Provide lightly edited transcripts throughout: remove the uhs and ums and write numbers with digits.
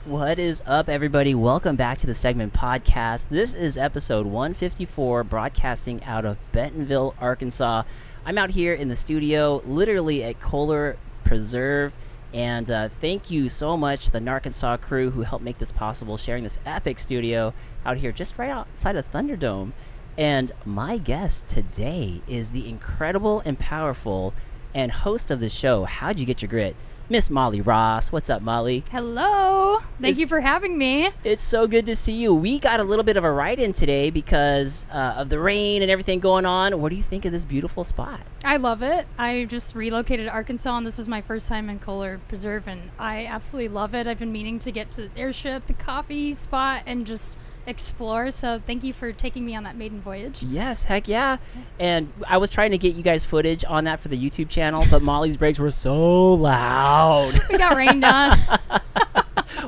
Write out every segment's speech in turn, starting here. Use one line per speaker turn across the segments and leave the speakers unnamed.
What is up, everybody? Welcome back to the Segment Podcast. This is episode 154, broadcasting out of Bentonville, Arkansas. I'm out here in the studio, literally at Kohler Preserve, and thank you so much, the Arkansas crew who helped make this possible, sharing this epic studio out here just right outside of Thunderdome. And my guest today is the incredible and powerful and host of the show, How'd You Get Your Grit? Miss Molly Ross. What's up, Molly?
Hello. Thank you for having me.
It's so good to see you. We got a little bit of a ride-in today because of the rain and everything going on. What do you think of this beautiful spot?
I love it. I just relocated to Arkansas, and this is my first time in Kohler Preserve, and I absolutely love it. I've been meaning to get to the airship, the coffee spot, and just explore. So thank you for taking me on that maiden voyage.
Yes, heck yeah. And I was trying to get you guys footage on that for the YouTube channel, but Molly's brakes were so loud.
We got rained on.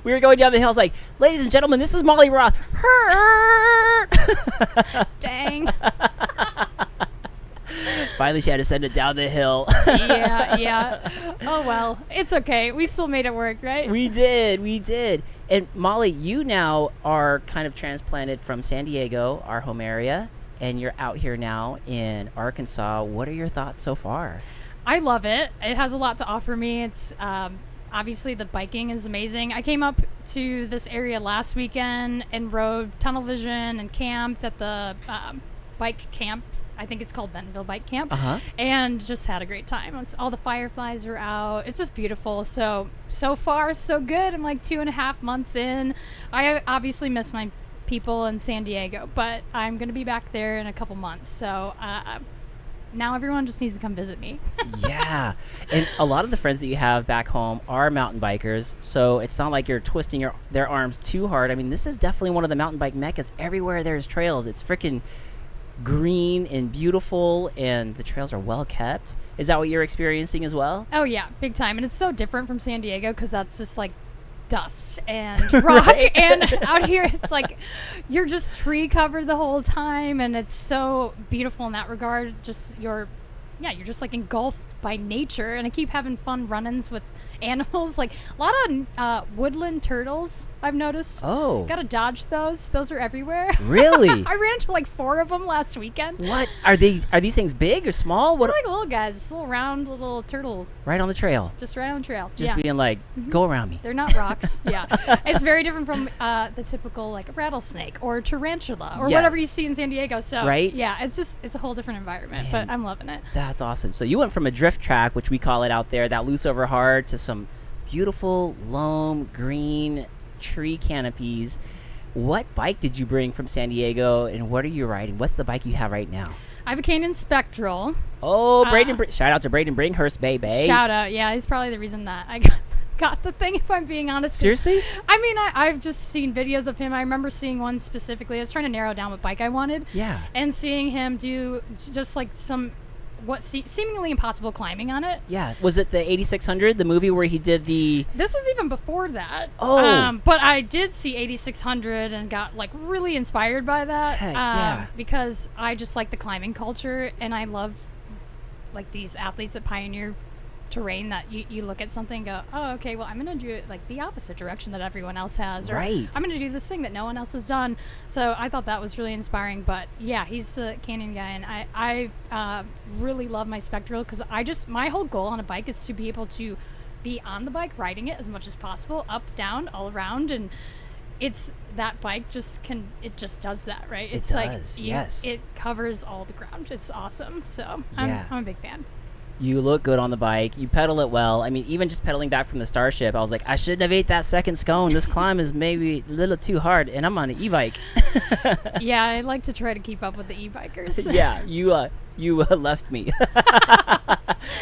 We were going down the hill. I was like, ladies and gentlemen, this is Molly Ross.
Dang.
Finally, she had to send it down the hill.
Yeah. Oh, well. It's okay. We still made it work, right?
We did. And Molly, you now are kind of transplanted from San Diego, our home area, and you're out here now in Arkansas. What are your thoughts so far?
I love it. It has a lot to offer me. It's obviously the biking is amazing. I came up to this area last weekend and rode tunnel vision and camped at the bike camp. I think it's called Bentonville Bike Camp, and just had a great time. All the fireflies are out. It's just beautiful. So far, so good. I'm like 2.5 months in. I obviously miss my people in San Diego, but I'm going to be back there in a couple months. So now everyone just needs to come visit me.
Yeah. And a lot of the friends that you have back home are mountain bikers, so it's not like you're twisting their arms too hard. I mean, this is definitely one of the mountain bike meccas. Everywhere there's trails. It's freaking green and beautiful, and the trails are well kept. Is that what you're experiencing as well?
Oh yeah, big time. And it's so different from San Diego because that's just like dust and rock. Right? And out here it's like you're just tree covered the whole time, and it's so beautiful in that regard. You're just like engulfed by nature. And I keep having fun run-ins with animals, like a lot of woodland turtles I've noticed.
Oh,
gotta dodge those are everywhere.
Really?
I ran into like 4 of them last weekend.
What are these things big or small? What?
They're like little guys, little round little turtle,
right on the trail.
Just right on the trail.
Just being like, go around me.
They're not rocks. Yeah. It's very different from the typical like rattlesnake or tarantula or whatever you see in San Diego. So
right?
Yeah, it's a whole different environment. Man, but I'm loving it.
That's awesome. So you went from a drift track, which we call it out there, that loose over hard, to some beautiful loam green tree canopies. What bike did you bring from San Diego, and what are you riding? What's the bike you have right now?
I have a Canyon Spectral.
Oh, Braden! Shout out to Braden Bringhurst, baby.
Shout out, yeah, he's probably the reason that I got the thing, if I'm being honest.
Seriously?
I mean, I've just seen videos of him. I remember seeing one specifically. I was trying to narrow down what bike I wanted.
Yeah.
And seeing him do just like some seemingly impossible climbing on it.
Yeah. Was it the 8600, the movie where he did the...
This was even before that.
Oh.
But I did see 8600 and got like really inspired by that.
Heck, yeah.
Because I just like the climbing culture, and I love like these athletes that pioneer terrain that you look at something and go, oh, okay, well, I'm going to do it like the opposite direction that everyone else has. Or
right.
I'm going to do this thing that no one else has done. So I thought that was really inspiring. But yeah, he's the Canyon guy. And I really love my Spectral because my whole goal on a bike is to be able to be on the bike, riding it as much as possible, up, down, all around. And it's that bike just does that, right? It's
does, yes.
It covers all the ground. It's awesome. So
yeah.
I'm a big fan.
You look good on the bike. You pedal it well. I mean, even just pedaling back from the Starship, I was like, I shouldn't have ate that second scone. This climb is maybe a little too hard, and I'm on an e-bike.
Yeah, I like to try to keep up with the e-bikers.
Yeah, you left me.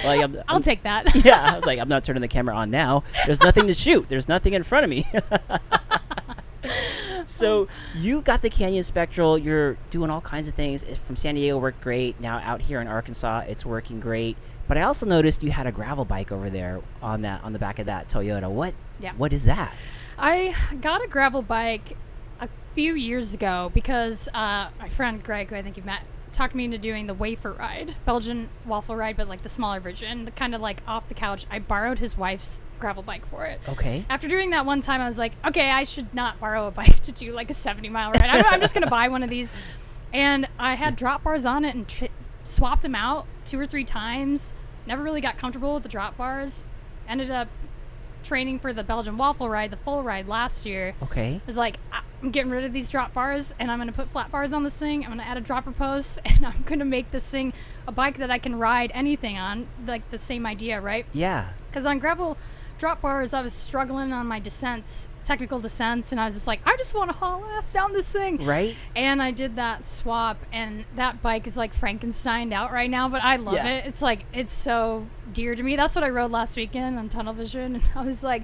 Like,
I'll take that.
Yeah, I was like, I'm not turning the camera on now. There's nothing to shoot. There's nothing in front of me. So you got the Canyon Spectral. You're doing all kinds of things. From San Diego worked great. Now out here in Arkansas, it's working great. But I also noticed you had a gravel bike over there on the back of that Toyota. What is that?
I got a gravel bike a few years ago because my friend Greg, who I think you've met, talked me into doing the wafer ride, Belgian waffle ride, but like the smaller version, the kind of like off the couch. I borrowed his wife's gravel bike for it.
Okay.
After doing that one time, I was like, okay, I should not borrow a bike to do like a 70-mile ride. I'm just going to buy one of these. And I had drop bars on it and swapped them out 2 or 3 times. Never really got comfortable with the drop bars. Ended up training for the Belgian waffle ride, the full ride last year.
Okay.
I was like, I'm getting rid of these drop bars and I'm going to put flat bars on this thing. I'm going to add a dropper post and I'm going to make this thing a bike that I can ride anything on. Like the same idea, right?
Yeah.
Because on gravel drop bars, I was struggling on my descents, technical descents, and I was just like, I just want to haul ass down this thing.
Right.
And I did that swap, and that bike is like Frankensteined out right now, but I love it. It's like, it's so dear to me. That's what I rode last weekend on Tunnel Vision, and I was like,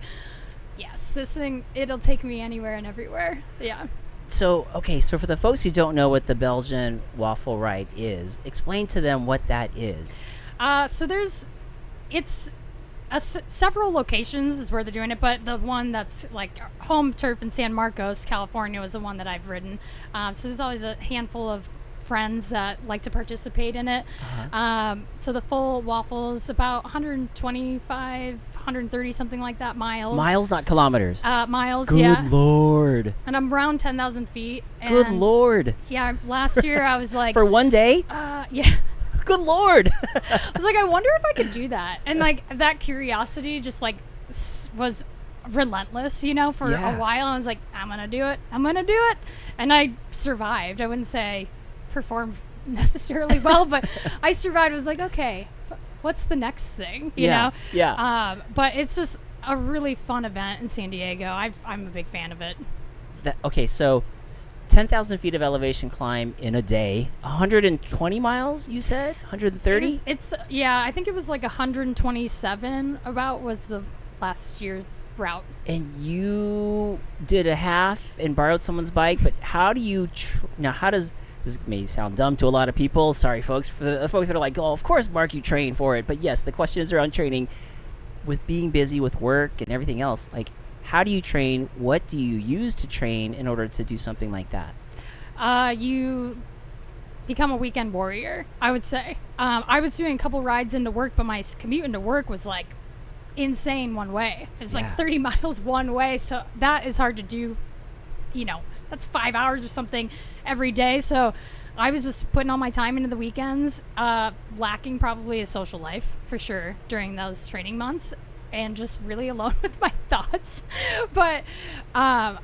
yes, this thing, it'll take me anywhere and everywhere. Yeah.
So, okay, so for the folks who don't know what the Belgian waffle ride is, explain to them what that is.
So it's several locations is where they're doing it, but the one that's like home turf in San Marcos, California, was the one that I've ridden. So there's always a handful of friends that like to participate in it. So the full waffle is about 125, 130, something like that miles.
Miles, not kilometers.
Miles,
Good
yeah.
Lord.
And I'm around 10,000 feet.
Good
and
Lord.
Yeah, last year I was like...
For one day?
Yeah.
Good Lord.
I was like, I wonder if I could do that. And like that curiosity just like was relentless, you know, for a while. I was like, I'm going to do it. I'm going to do it. And I survived. I wouldn't say performed necessarily well, but I survived. I was like, okay, what's the next thing? You know?
Yeah.
But it's just a really fun event in San Diego. I'm a big fan of it.
Okay, so 10,000 feet of elevation climb in a day, 120 miles, you said? 130?
It's I think it was like 127 about was the last year's route.
And you did a half and borrowed someone's bike, but how do you, how does, this may sound dumb to a lot of people, sorry folks, for the folks that are like, oh, of course, Mark, you train for it. But yes, the question is around training. With being busy with work and everything else, like, how do you train? What do you use to train in order to do something like that?
You become a weekend warrior, I would say. I was doing a couple rides into work, but my commute into work was like insane one way. It was like 30 miles one way. So that is hard to do. You know, that's 5 hours or something every day. So I was just putting all my time into the weekends, lacking probably a social life for sure during those training months. And just really alone with my thoughts. But, I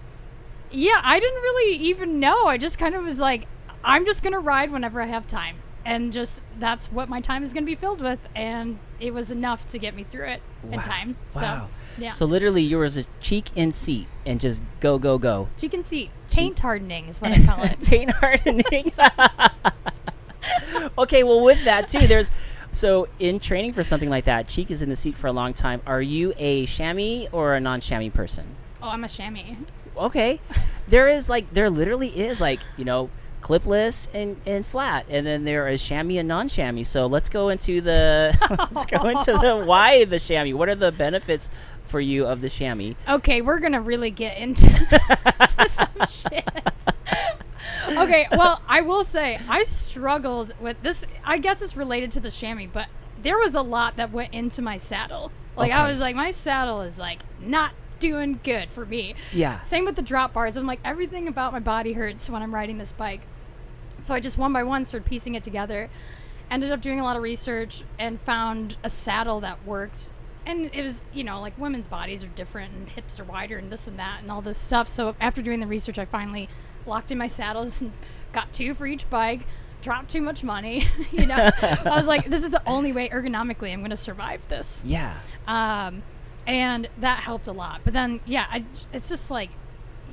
didn't really even know. I just kind of was like, I'm just going to ride whenever I have time. And just, that's what my time is going to be filled with. And it was enough to get me through it in time.
Wow.
So, yeah.
So literally you was a cheek in seat and just go, go, go.
Cheek and seat. Taint hardening is what I call it.
Taint hardening. Okay, well, with that, too, so in training for something like that, cheek is in the seat for a long time. Are you a chamois or a non-chamois person?
Oh, I'm a chamois.
Okay. There literally is clipless and flat, and then there is chamois and non-chamois. So let's go into the why the chamois. What are the benefits for you of the chamois?
Okay, we're gonna really get into some shit. Okay, well, I will say I struggled with this. I guess it's related to the chamois, but there was a lot that went into my saddle. Like, I was like, my saddle is like not doing good for me.
Yeah.
Same with the drop bars. I'm like, everything about my body hurts when I'm riding this bike. So I just one by one started piecing it together. Ended up doing a lot of research and found a saddle that worked. And it was, like women's bodies are different and hips are wider and this and that and all this stuff. So after doing the research, I finally locked in my saddles and got 2 for each bike, dropped too much money. I was like, this is the only way ergonomically I'm going to survive this.
Yeah.
And that helped a lot. But then, it's just like,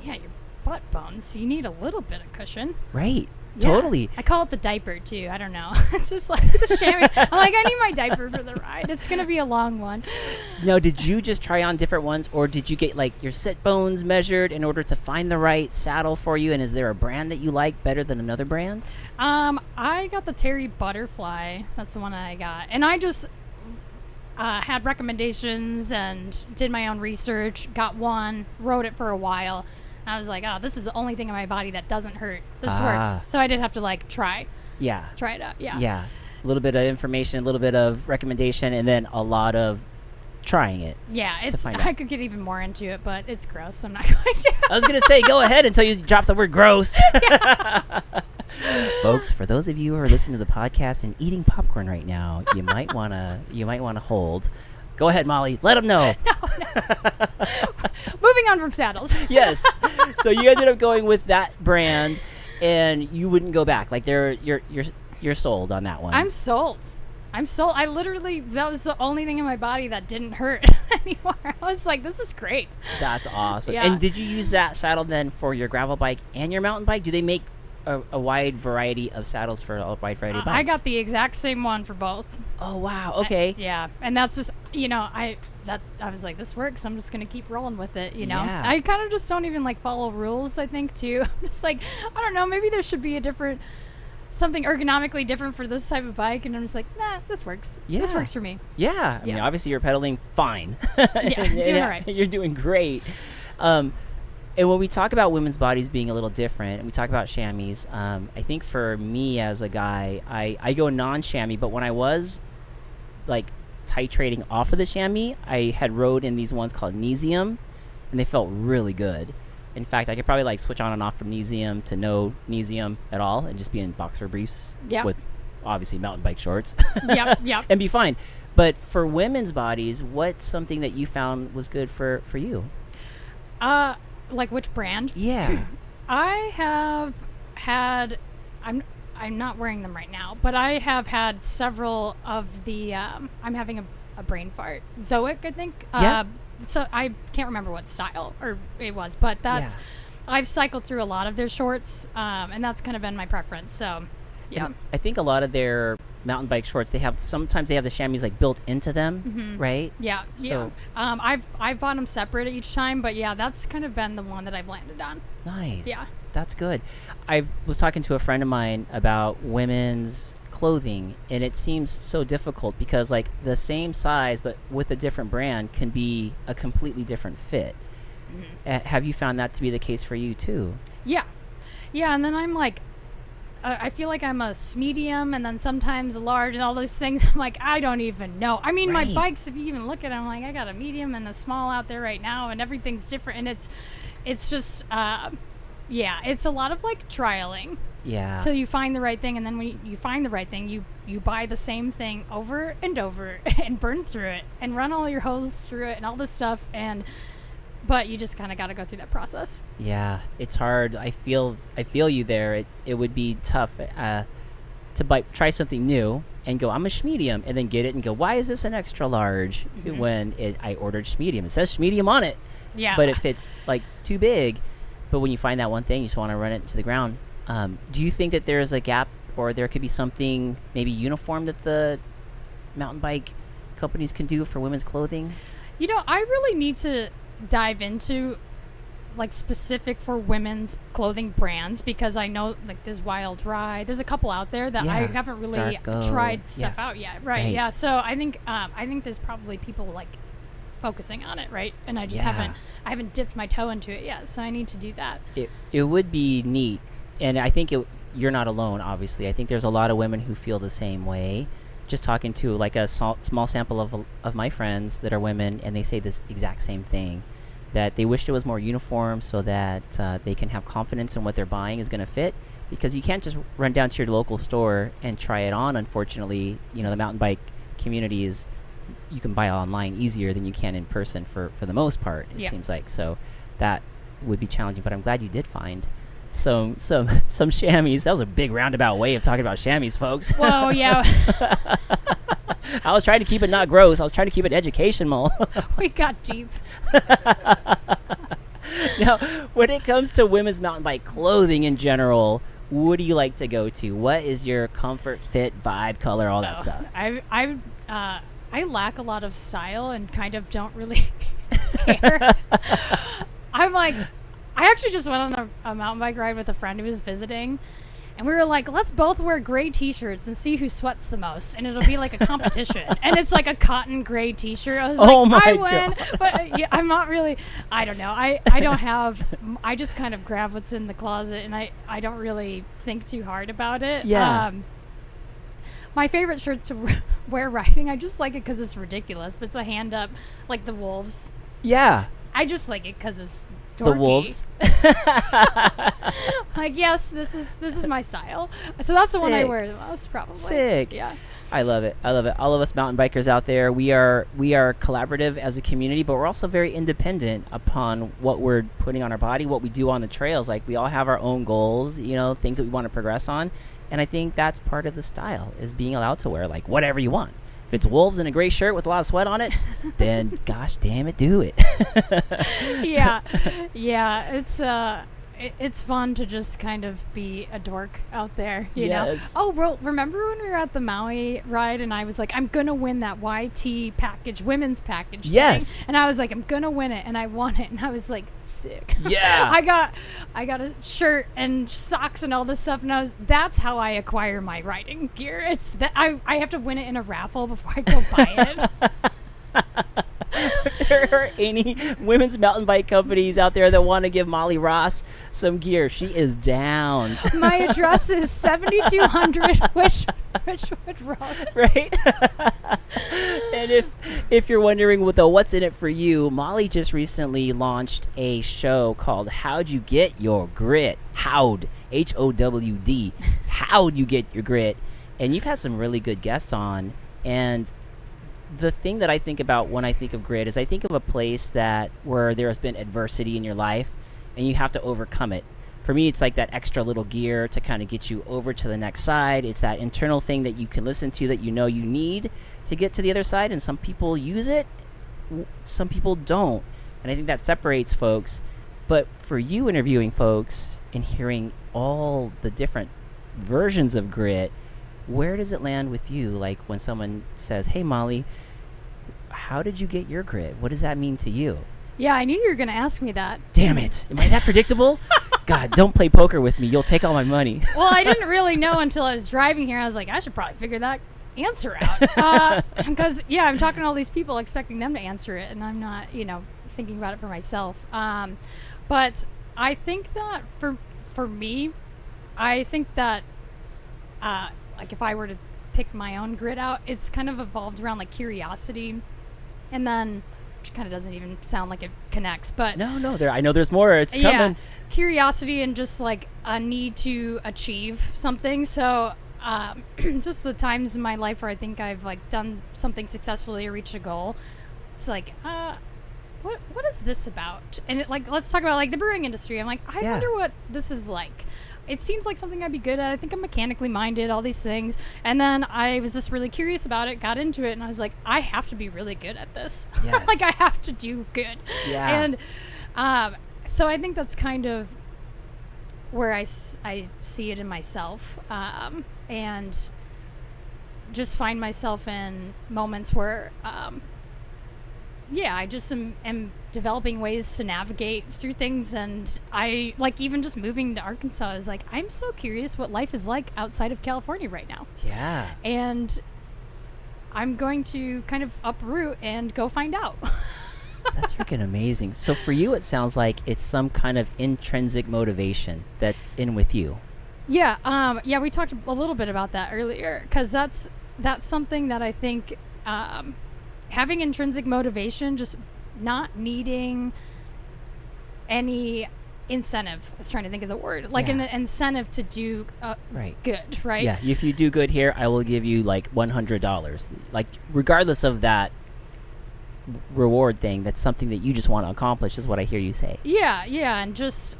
your butt bones, you need a little bit of cushion.
Right.
Yeah.
Totally.
I call it the diaper too. I don't know. It's just like the chamois. I'm like, I need my diaper for the ride. It's going to be a long one.
Now, did you just try on different ones, or did you get like your sit bones measured in order to find the right saddle for you? And is there a brand that you like better than another brand?
I got the Terry Butterfly. That's the one I got. And I just had recommendations and did my own research, got one, rode it for a while. I was like, oh, this is the only thing in my body that doesn't hurt. This worked. So I did have to try.
Yeah.
try it out. Yeah.
Yeah. A little bit of information, a little bit of recommendation, and then a lot of trying it.
Yeah,
to
it's.
find
I
out.
could get even more into it, but it's gross. I'm not going to.
I was going to say, go ahead until you drop the word gross. Folks, for those of you who are listening to the podcast and eating popcorn right now, you might want to hold. Go ahead, Molly. Let them know.
Moving on from saddles.
Yes. So you ended up going with that brand, and you wouldn't go back. Like you're sold on that one.
I'm sold. I literally, that was the only thing in my body that didn't hurt anymore. I was like, this is great.
That's awesome.
Yeah.
And did you use that saddle then for your gravel bike and your mountain bike? Do they make a wide variety of saddles for a wide variety of bikes?
I got the exact same one for both.
Oh wow. Okay.
Yeah, and that's just, I was like, this works. I'm just gonna keep rolling with it.
Yeah.
I kind of just don't even like follow rules. I think too. I'm just like, I don't know. Maybe there should be something ergonomically different for this type of bike, and I'm just like, nah, this works.
Yeah.
This works for me.
Yeah. I mean, obviously you're pedaling fine.
Yeah, doing all right.
You're doing great. And when we talk about women's bodies being a little different, and we talk about chamois, I think for me as a guy, I go non-chamois, but when I was like titrating off of the chamois, I had rode in these ones called Nesium, and they felt really good. In fact, I could probably like switch on and off from Nesium to no Nesium at all and just be in boxer briefs with obviously mountain bike shorts.
Yep.
And be fine. But for women's bodies, what's something that you found was good for you?
Like which brand?
Yeah.
I have had, I'm not wearing them right now, but I have had several of the, I'm having a brain fart. Zoic, I think.
Yeah.
So I can't remember what style or it was, but that's, I've cycled through a lot of their shorts, and that's kind of been my preference. So, yeah.
And I think a lot of their mountain bike shorts, sometimes they have the chamois like built into them, right?
Yeah.
So
I've bought them separate each time, but yeah, that's kind of been the one that I've landed on.
nice.
Yeah.
That's good. I was talking to a friend of mine about women's clothing, and it seems so difficult because like the same size but with a different brand can be a completely different fit. Have you found that to be the case for you too?
Yeah, and then I'm like, I feel like I'm a medium, and then sometimes a large, and all those things. I'm like, I don't even know. I mean,
Right.
my bikes, if you even look at them, like I got a medium and a small out there right now, and everything's different, and it's just, it's a lot of like trialing.
Yeah.
Till you find the right thing, and then when you find the right thing, you buy the same thing over and over and burn through it and run all your hose through it and all this stuff, but you just kind of got to go through that process.
Yeah, it's hard. I feel you there. It would be tough to try something new and go, I'm a schmedium, and then get it and go, why is this an extra large when I ordered schmedium? It says schmedium on it.
Yeah.
But if it's like too big, but when you find that one thing, you just want to run it to the ground. Do you think that there's a gap, or there could be something maybe uniform that the mountain bike companies can do for women's clothing?
I really need to dive into like specific for women's clothing brands, because I know like there's Wild Ride, there's a couple out there that I haven't really
Darko.
tried stuff out yet. Right. Yeah. So I think there's probably people like focusing on it, right? And I just haven't dipped my toe into it yet, so I need to do that.
It would be neat, and I think you're not alone, obviously. I think there's a lot of women who feel the same way. Just talking to like a small sample of my friends that are women, and they say this exact same thing, that they wish it was more uniform so that they can have confidence in what they're buying is going to fit, because you can't just run down to your local store and try it on. Unfortunately, the mountain bike communities, you can buy online easier than you can in person for the most part, it seems like. So that would be challenging, but I'm glad you did find some chamois. That was a big roundabout way of talking about chamois, folks.
Whoa, yeah.
I was trying to keep it not gross. I was trying to keep it educational.
We got deep.
Now, when it comes to women's mountain bike clothing in general, what do you like to go to? What is your comfort, fit, vibe, color, all that stuff?
I lack a lot of style and kind of don't really care. I'm like, I actually just went on a mountain bike ride with a friend who was visiting, And we were like, let's both wear gray t-shirts and see who sweats the most. And it'll be like a competition. And it's like a cotton gray t-shirt. I was like, I win. But yeah, I'm not really, I don't know. I don't have, I just kind of grab what's in the closet, and I don't really think too hard about it.
Yeah.
My favorite shirt to wear riding, I just like it because it's ridiculous. But it's a hand up, like the wolves.
Yeah.
I just like it because it's dorky.
The wolves.
Like, yes, this is my style. So that's the one I wear the most, probably.
Sick.
Yeah.
I love it. I love it. All of us mountain bikers out there, we are collaborative as a community, but we're also very independent upon what we're putting on our body, what we do on the trails. Like, we all have our own goals, things that we want to progress on. And I think that's part of the style, is being allowed to wear like whatever you want. If it's wolves in a gray shirt with a lot of sweat on it, then gosh damn it, do it.
Yeah. It's fun to just kind of be a dork out there, you know? Oh, well, remember when we were at the Maui ride and I was like, I'm going to win that YT package, women's package thing. And I was like, I'm going to win it. And I won it. And I was like, sick.
Yeah.
I got a shirt and socks and all this stuff. And that's how I acquire my riding gear. It's that I have to win it in a raffle before I go buy it.
If there are any women's mountain bike companies out there that want to give Molly Ross some gear, she is down.
My address is 7200 which road?
Right? And if you're wondering what's in it for you, Molly just recently launched a show called How'd You Get Your Grit? How'd, Howd, How'd You Get Your Grit? And you've had some really good guests on, and the thing that I think about when I think of grit is I think of a place where there has been adversity in your life and you have to overcome it. For me, it's like that extra little gear to kind of get you over to the next side. It's that internal thing that you can listen to that you need to get to the other side. And some people use it, some people don't. And I think that separates folks. But for you interviewing folks and hearing all the different versions of grit, where does it land with you? Like when someone says, hey, Molly, how did you get your grit? What does that mean to you?
Yeah, I knew you were going to ask me that.
Damn it. Am I that predictable? God, don't play poker with me. You'll take all my money.
Well, I didn't really know until I was driving here. I was like, I should probably figure that answer out. Because, I'm talking to all these people expecting them to answer it, and I'm not, thinking about it for myself. But I think that for me, I think that like if I were to pick my own grit out, it's kind of evolved around like curiosity, and then which kind of doesn't even sound like it connects, but
no, I know there's more. It's coming.
Curiosity and just like a need to achieve something. So just the times in my life where I think I've like done something successfully or reached a goal, it's like what is this about? And let's talk about like the brewing industry. I'm like, I wonder what this is like. It seems like something I'd be good at. I think I'm mechanically minded, all these things. And then I was just really curious about it, got into it, and I was like, I have to be really good at this.
Yes.
Like, I have to do good.
Yeah.
And so I think that's kind of where I see it in myself. And just find myself in moments where, I just am developing ways to navigate through things, and I like even just moving to Arkansas is like I'm so curious what life is like outside of California right now.
Yeah.
And I'm going to kind of uproot and go find out.
That's freaking amazing. So for you, it sounds like it's some kind of intrinsic motivation that's in with you.
Yeah. We talked a little bit about that earlier, because that's something that I think having intrinsic motivation, just not needing any incentive. I was trying to think of the word. Like an incentive to do good, right?
Yeah, if you do good here, I will give you like $100. Like regardless of that reward thing, that's something that you just want to accomplish is what I hear you say.
Yeah, and just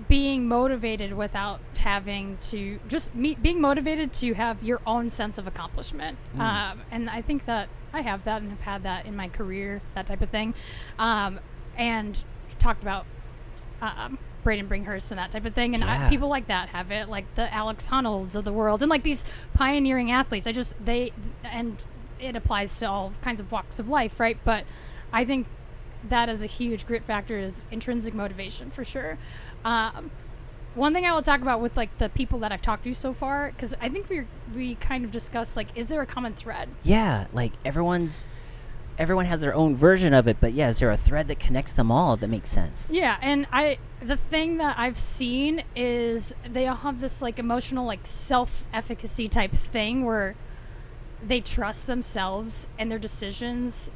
being motivated without having to, being motivated to have your own sense of accomplishment. And I think that I have that and have had that in my career, that type of thing. And talked about Braden Bringhurst and that type of thing. And people like that have it, like the Alex Honolds of the world, and like these pioneering athletes. And it applies to all kinds of walks of life, right? But I think that is a huge grit factor, is intrinsic motivation for sure. one thing I will talk about with like the people that I've talked to so far, because I think we kind of discussed like, is there a common thread?
Yeah, like everyone has their own version of it, but yeah, is there a thread that connects them all that makes sense?
Yeah, and the thing that I've seen is they all have this like emotional like self-efficacy type thing where they trust themselves and their decisions,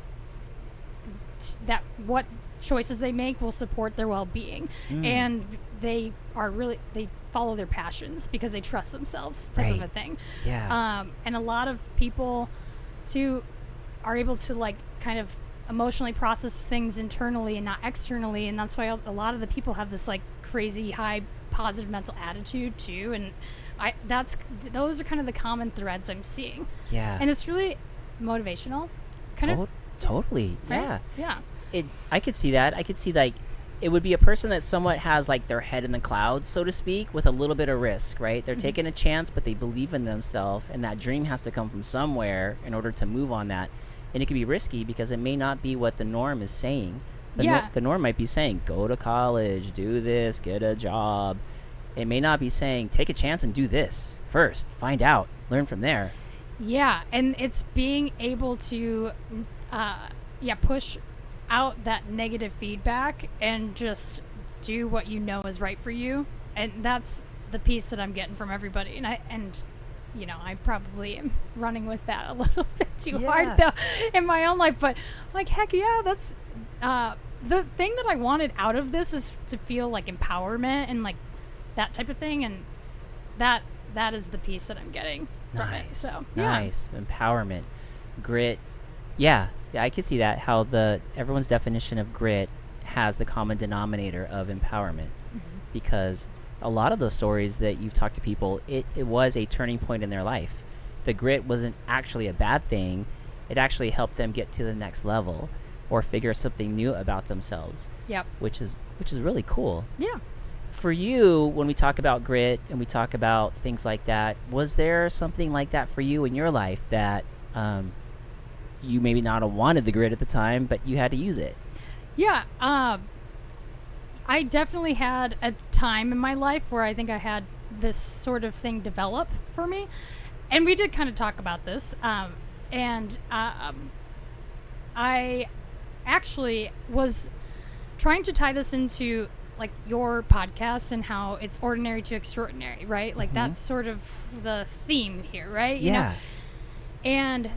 that what choices they make will support their well-being, and they follow their passions because they trust themselves type of a thing.
Yeah.
And a lot of people too are able to like kind of emotionally process things internally and not externally, and that's why a lot of the people have this like crazy high positive mental attitude too, and those are kind of the common threads I'm seeing.
Yeah.
And it's really motivational.
Totally.
Right?
Yeah.
Yeah.
I could see that. I could see like it would be a person that somewhat has like their head in the clouds, so to speak, with a little bit of risk, right? They're taking a chance, but they believe in themselves, and that dream has to come from somewhere in order to move on that. And it can be risky because it may not be what the norm is saying. The norm might be saying, go to college, do this, get a job. It may not be saying, take a chance and do this first. Find out. Learn from there.
Yeah, and it's being able to push out that negative feedback and just do what you know is right for you. And that's the piece that I'm getting from everybody. And I probably am running with that a little bit too hard though in my own life, but like, heck yeah, that's the thing that I wanted out of this is to feel like empowerment and like that type of thing, and that is the piece that I'm getting from it. So
nice. Empowerment, grit. Yeah, I can see that, how everyone's definition of grit has the common denominator of empowerment, because a lot of those stories that you've talked to people, it was a turning point in their life. The grit wasn't actually a bad thing. It actually helped them get to the next level or figure something new about themselves.
Yep.
Which is really cool.
Yeah.
For you, when we talk about grit and we talk about things like that, was there something like that for you in your life that you maybe not have wanted the grit at the time, but you had to use it?
Yeah. I definitely had a time in my life where I think I had this sort of thing develop for me. And we did kind of talk about this. I actually was trying to tie this into like your podcast and how it's ordinary to extraordinary, right? Like that's sort of the theme here, right?
Yeah.
You know? And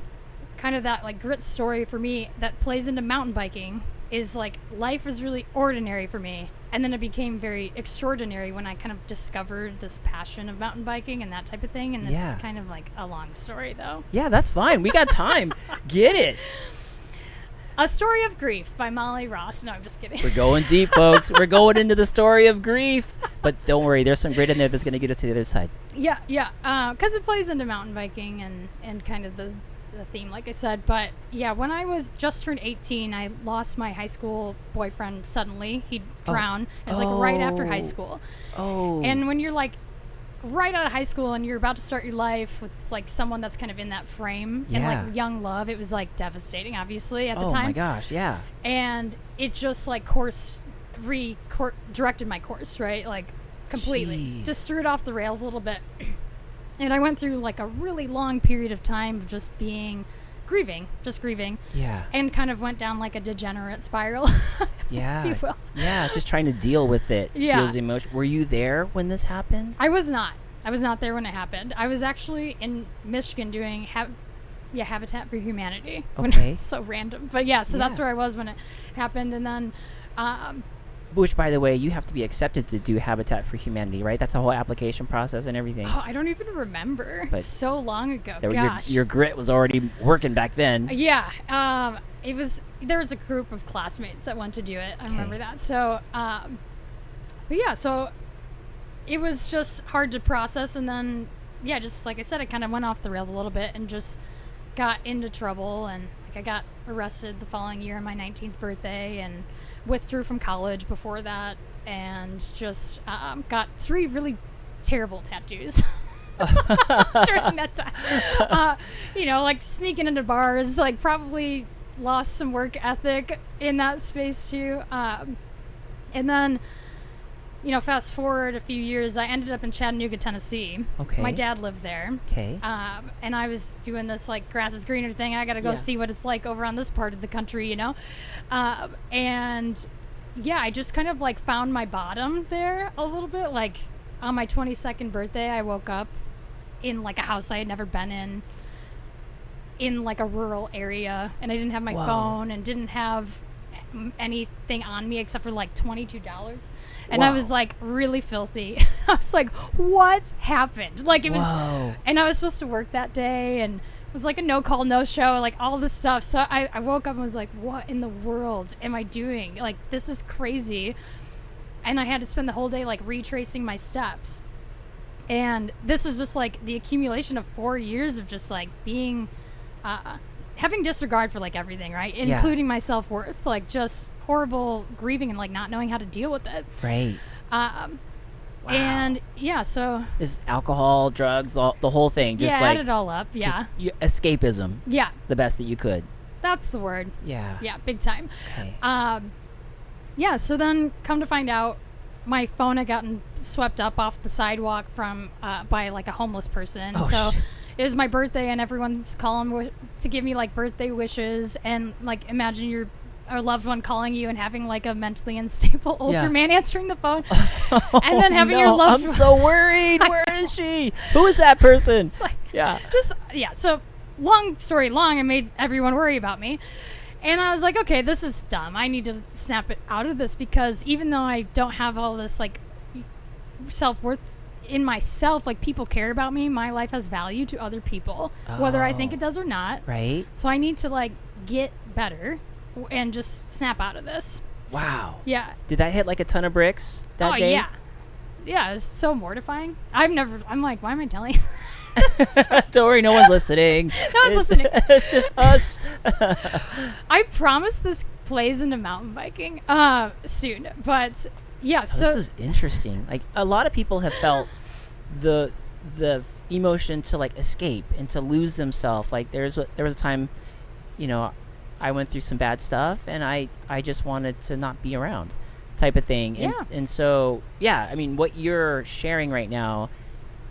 kind of that like grit story for me that plays into mountain biking is like life is really ordinary for me, and then it became very extraordinary when I kind of discovered this passion of mountain biking and that type of thing. And it's kind of like a long story though.
Yeah, that's fine. We got time. Get it.
A Story of Grief by Molly Ross. No, I'm just kidding.
We're going deep, folks. We're going into the story of grief. But don't worry, there's some grit in there that's going to get us to the other side.
Yeah. Because it plays into mountain biking and kind of the theme, like I said. But yeah, when I was just turned 18, I lost my high school boyfriend suddenly. He drowned. It was like right after high school.
Oh.
And when you're like right out of high school and you're about to start your life with like someone that's kind of in that frame and like young love, it was like devastating, obviously, at the time.
Oh my gosh, yeah.
And it just like directed my course, right? Like completely.
Jeez.
Just threw it off the rails a little bit. And I went through like a really long period of time of just grieving.
Yeah.
And kind of went down like a degenerate spiral.
Yeah.
If you will.
Yeah, just trying to deal with it.
Yeah.
Those emotions. Were you there when this happened?
I was not there when it happened. I was actually in Michigan doing Habitat for Humanity.
Okay.
So random. But yeah, so that's where I was when it happened. And then
which, by the way, you have to be accepted to do Habitat for Humanity, right? That's a whole application process and everything.
Oh, I don't even remember.
But
so long ago. Gosh.
Your grit was already working back then.
Yeah. There was a group of classmates that went to do it. I remember that. So, but yeah, so it was just hard to process. And then, yeah, just like I said, I kind of went off the rails a little bit and just got into trouble. And like I got arrested the following year on my 19th birthday and withdrew from college before that, and just got 3 really terrible tattoos during that time. Like sneaking into bars, like probably lost some work ethic in that space too. And then fast forward a few years, I ended up in Chattanooga, Tennessee.
Okay.
My dad lived there.
Okay.
And I was doing this like grass is greener thing. I got to go see what it's like over on this part of the country, and yeah, I just kind of like found my bottom there a little bit. Like on my 22nd birthday, I woke up in like a house I had never been in like a rural area, and I didn't have my phone and didn't have anything on me except for like $22, and I was like really filthy. I was like, what happened? Like it was, and I was supposed to work that day, and it was like a no call, no show, like all this stuff. So I woke up and was like, what in the world am I doing? Like this is crazy. And I had to spend the whole day like retracing my steps, and this was just like the accumulation of 4 years of just like being having disregard for like everything, right? Including my self-worth, like just horrible grieving and like not knowing how to deal with it.
Right.
And yeah, so
is alcohol, drugs, the whole thing, just like
add it all up. Yeah.
Just escapism.
Yeah.
The best that you could.
That's the word.
Yeah.
Yeah, big time.
Okay.
Yeah, so then come to find out, my phone had gotten swept up off the sidewalk from by like a homeless person. It was my birthday, and everyone's calling to give me like birthday wishes, and like imagine a loved one calling you and having like a mentally unstable older man answering the phone, and then having your loved
I'm so worried. Where is she? Who is that person?
It's like,
yeah.
So long story long, I made everyone worry about me. And I was like, okay, this is dumb. I need to snap it out of this, because even though I don't have all this like self-worth in myself, like people care about me. My life has value to other people, whether I think it does or not.
Right.
So I need to like get better and just snap out of this.
Wow.
Yeah.
Did that hit like a ton of bricks that day?
Yeah. Yeah, it's so mortifying. I'm like, why am I telling you this?
Don't worry, no one's listening.
No one's listening.
It's just us.
I promise this plays into mountain biking soon, but yeah. So
this is interesting. Like a lot of people have felt the emotion to like escape and to lose themselves. Like there was a time, I went through some bad stuff, and I just wanted to not be around, type of thing. And so yeah, I mean, what you're sharing right now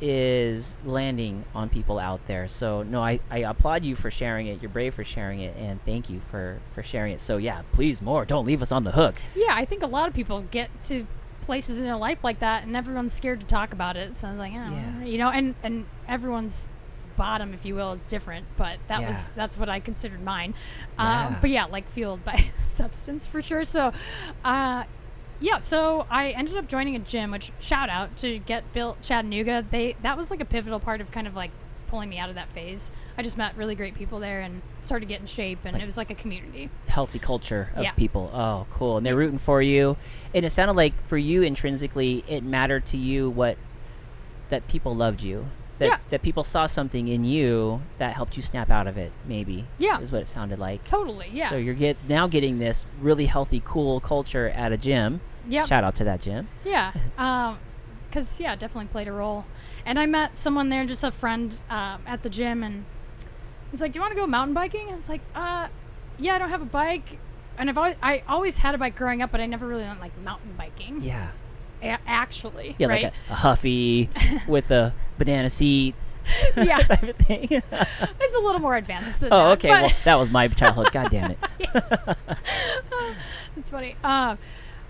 is landing on people out there. So no, I applaud you for sharing it. You're brave for sharing it, and thank you for sharing it. So yeah, please more. Don't leave us on the hook.
Yeah, I think a lot of people get to places in their life like that, and everyone's scared to talk about it. So I was like, and everyone's bottom, if you will, is different, but that's what I considered mine. But yeah, like fueled by substance for sure. So so I ended up joining a gym, which shout out to Get Built Chattanooga. That was like a pivotal part of kind of like pulling me out of that phase. I just met really great people there and started to get in shape, and it was like a community.
Healthy culture of people. Oh, cool. And they're rooting for you. And it sounded like for you intrinsically, it mattered to you that people loved you. That people saw something in you that helped you snap out of it, maybe. Yeah. Is what it sounded like.
Totally, yeah.
So you're now getting this really healthy, cool culture at a gym. Yeah. Shout out to that gym. Yeah.
Because, definitely played a role. And I met someone there, just a friend at the gym, and he's like, do you want to go mountain biking? I was like, I don't have a bike. And I always had a bike growing up, but I never really went like mountain biking.
Yeah.
Actually,
right? Like a Huffy with a banana seat.
Yeah.
Type of thing.
It's a little more advanced than that.
Oh, okay. Well, that was my childhood. God damn it.
That's funny.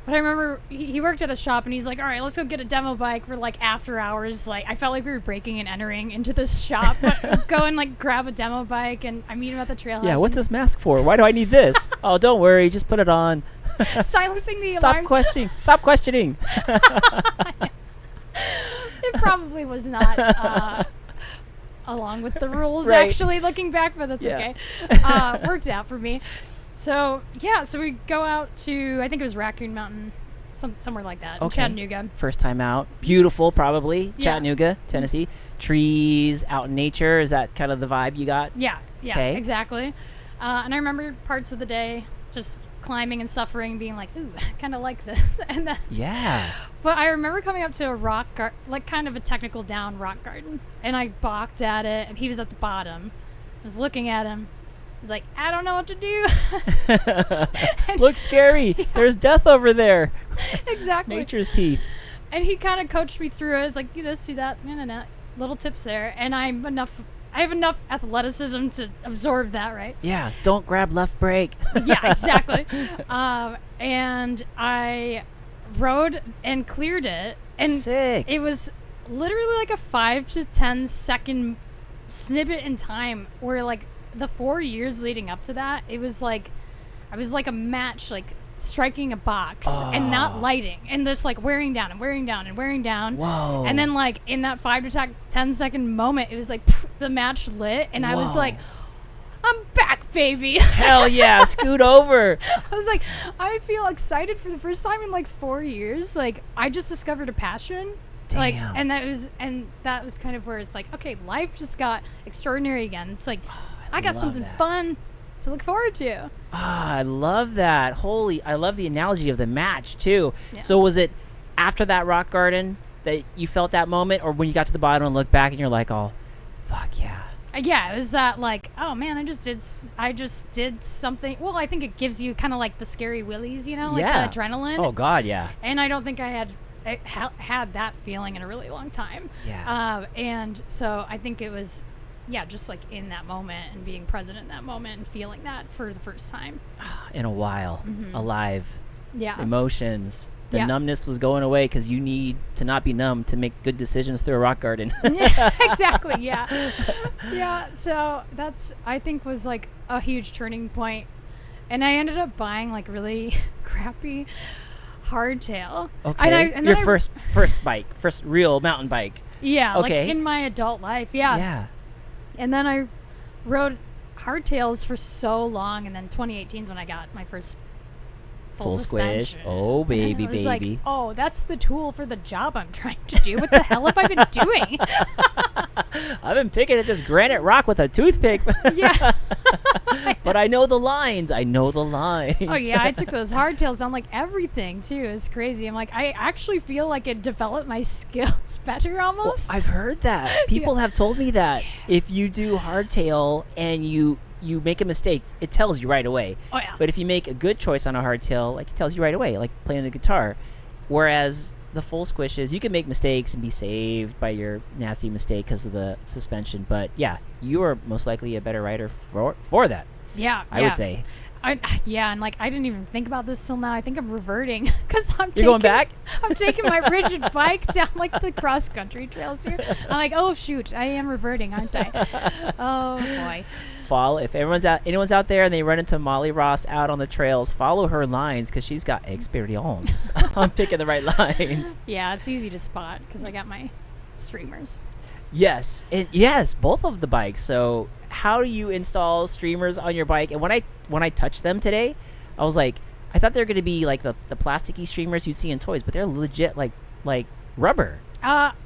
But I remember he worked at a shop, and he's like, all right, let's go get a demo bike for like after hours. Like I felt like we were breaking and entering into this shop, but go and like grab a demo bike, and I meat him at the trailhead.
Yeah, what's this mask for? Why do I need this? Oh, don't worry, just put it on.
Silencing the alarms.
Stop questioning.
It probably was not along with the rules, actually, looking back, but that's okay. Worked out for me. So we go out to, I think it was Raccoon Mountain, somewhere like that, in Chattanooga.
First time out. Beautiful, probably. Chattanooga, Tennessee. Trees, out in nature. Is that kind of the vibe you got?
Yeah, exactly. And I remember parts of the day just climbing and suffering, being like, ooh, I kind of like this. And but I remember coming up to a rock like kind of a technical down rock garden, and I balked at it, and he was at the bottom. I was looking at him. I was like, I don't know what to do.
Looks scary. There's death over there.
Exactly.
Nature's teeth.
And he kind of coached me through it. It's like, do this, do that, no. Little tips there. And I have enough athleticism to absorb that, right?
Yeah, don't grab left brake.
Yeah, exactly. And I rode and cleared it. And
Sick.
it was literally like a 5 to 10 second snippet in time where like the 4 years leading up to that, it was like I was like a match, like striking a box and not lighting and just like wearing down and wearing down and wearing down.
Whoa.
And then like in that 5 to 10 second moment, it was like the match lit and I was like, I'm back, baby.
Hell yeah, scoot over.
I was like, I feel excited for the first time in like 4 years. Like I just discovered a passion.
Damn.
Like, and that was kind of where it's like, okay, life just got extraordinary again. It's like, I got something fun to look forward to.
I love that. I love the analogy of the match too.
Yeah.
So was it after that rock garden that you felt that moment, or when you got to the bottom and looked back and you're like, oh, fuck yeah.
Yeah, it was that like, oh man, I just did something. Well, I think it gives you kind of like the scary willies, you know, like the adrenaline.
Oh God, yeah.
And I don't think I had that feeling in a really long time.
Yeah.
And so I think it was, just like in that moment and being present in that moment and feeling that for the first time.
In a while, alive.
Yeah.
Emotions. The numbness was going away because you need to not be numb to make good decisions through a rock garden.
Yeah, exactly. Yeah. Yeah. So that's, I think, was like a huge turning point. And I ended up buying like really crappy hardtail.
Okay.
And
Your first bike, first real mountain bike.
Yeah.
Okay.
Like in my adult life. Yeah.
Yeah.
And then I rode hardtails for so long. And then 2018 is when I got my first full
squish.
suspension.
Oh, baby,
I was
baby.
like, oh, that's the tool for the job I'm trying to do. What the hell have I been doing?
I've been picking at this granite rock with a toothpick.
Yeah.
But I know the lines. Oh,
yeah. I took those hardtails on like everything, too. It's crazy. I'm like, I actually feel like it developed my skills better almost.
Well, I've heard that. People have told me that if you do hardtail and you make a mistake, it tells you right away.
Oh, yeah.
But if you make a good choice on a hardtail, like it tells you right away, like playing the guitar. Whereas the full squishes, you can make mistakes and be saved by your nasty mistake because of the suspension. But yeah, you are most likely a better rider for that.
Yeah.
I would say.
And like I didn't even think about this till now. I think I'm reverting because
You're going back?
I'm taking my rigid bike down like the cross country trails here. I'm like, oh shoot, I am reverting, aren't I? Oh boy.
If anyone's out there and they run into Molly Ross out on the trails, follow her lines because she's got experience on picking the right lines.
Yeah, it's easy to spot because I got my streamers.
Yes, both of the bikes. So how do you install streamers on your bike? And when I touched them today, I was like, I thought they were going to be like the plasticky streamers you see in toys, but they're legit like rubber.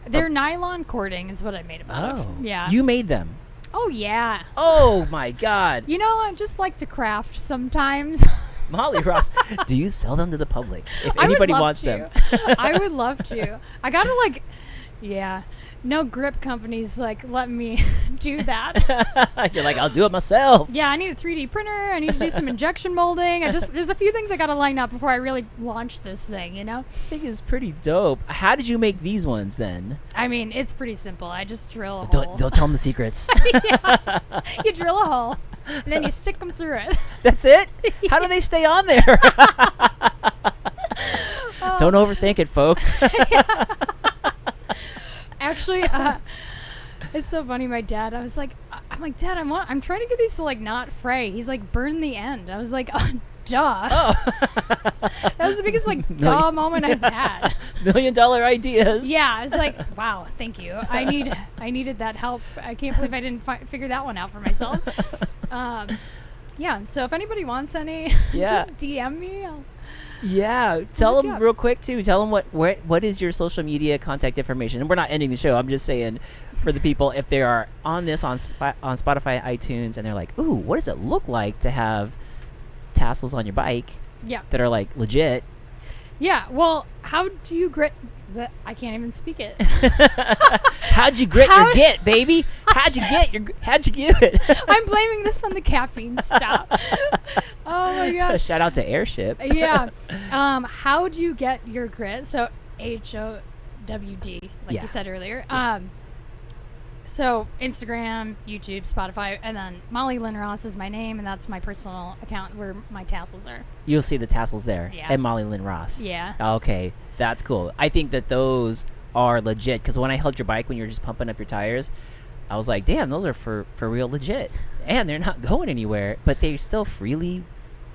They're nylon cording is what I made them out of. Yeah.
You made them.
Oh yeah.
Oh my God.
You know, I just like to craft sometimes.
Molly Ross, do you sell them to the public if anybody wants them?
I would love to. I gotta no grip companies let me do that.
You're like, I'll do it myself.
Yeah, I need a 3D printer. I need to do some injection molding. There's a few things I gotta line up before I really launch this thing, you know?
I think it's pretty dope. How did you make these ones then?
I mean, it's pretty simple. I just drill a hole.
Don't tell them the secrets.
Yeah. You drill a hole, and then you stick them through it.
That's it? How do they stay on there? Don't overthink it, folks.
Actually, it's so funny. My dad, I'm like, Dad, I'm trying to get these to not fray. He's like, burn the end. I was like, oh, duh.
Oh.
That was the biggest duh moment I've had.
$1 million ideas.
Yeah, I was like, wow, thank you. I needed that help. I can't believe I didn't figure that one out for myself. Yeah. So if anybody wants any, just DM me.
Yeah, tell them real quick too. Tell them what is your social media contact information. And we're not ending the show. I'm just saying for the people if they are on Spotify, iTunes, and they're like, "Ooh, what does it look like to have tassels on your bike?"
Yeah,
that are legit.
Yeah. Well, how do you grit? I can't even speak it.
How'd you grit your git, baby? How'd you get it?
I'm blaming this on the caffeine. Stop. Oh my gosh.
Shout out to Airship.
Yeah. How do you get your grit? So WD, like
Yeah.
you said earlier.
Yeah.
So Instagram, YouTube, Spotify, and then Molly Lynn Ross is my name, and that's my personal account where my tassels are.
You'll see the tassels there.
Yeah.
And Molly Lynn Ross.
Yeah.
Okay, that's cool. I think that those are legit, because when I held your bike when you were just pumping up your tires, I was like, damn, those are for real legit. And they're not going anywhere, but they're still freely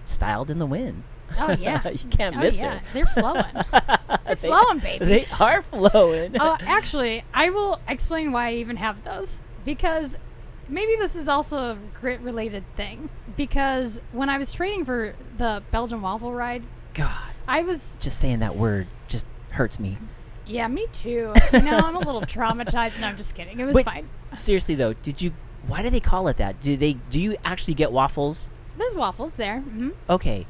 styled in the wind.
Oh, yeah.
You can't miss
yeah.
her.
They're flowing. They're flowing, baby.
They are flowing.
Actually, I will explain why I even have those. Because maybe this is also a grit-related thing. Because when I was training for the Belgian waffle ride,
God,
I was...
just saying that word just hurts me.
Yeah, me too. No, I'm a little traumatized. No, I'm just kidding. It was
Wait,
fine.
Seriously, though, why do they call it that? Do you actually get waffles?
There's waffles there. Mm-hmm.
Okay.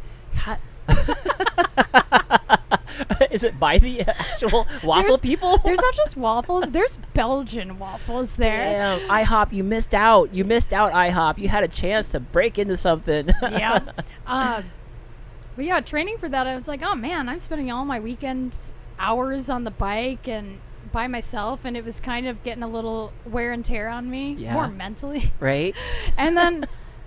Is it by the actual waffle people?
There's not just waffles. There's Belgian waffles there.
Damn, IHOP, you missed out. You missed out, IHOP. You had a chance to break into something.
Yeah. But yeah, training for that, I was like, oh man, I'm spending all my weekends hours on the bike and by myself, and it was kind of getting a little wear and tear on me, more mentally.
Right?
And then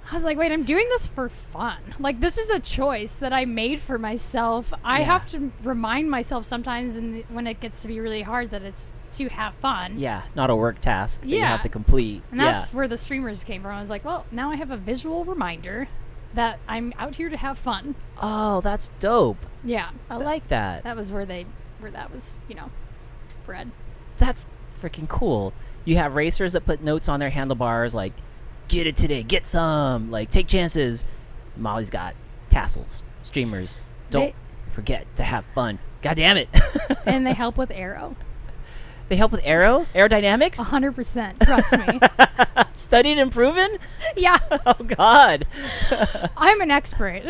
I was like, wait, I'm doing this for fun. Like, this is a choice that I made for myself. I have to remind myself sometimes when it gets to be really hard that it's to have fun.
Yeah, not a work task that you
Yeah.
have to complete.
And that's where the streamers came from. I was like, well, now I have a visual reminder that I'm out here to have fun.
Oh, that's dope.
Yeah.
I like that.
That was where that was, bred.
That's freaking cool. You have racers that put notes on their handlebars like, get it today, get some, like, take chances. Molly's got tassels, streamers. Don't forget to have fun. God damn it.
And they help with aero.
They help with aerodynamics?
100%. Trust me.
Studied and proven?
Yeah.
Oh, God.
I'm an expert.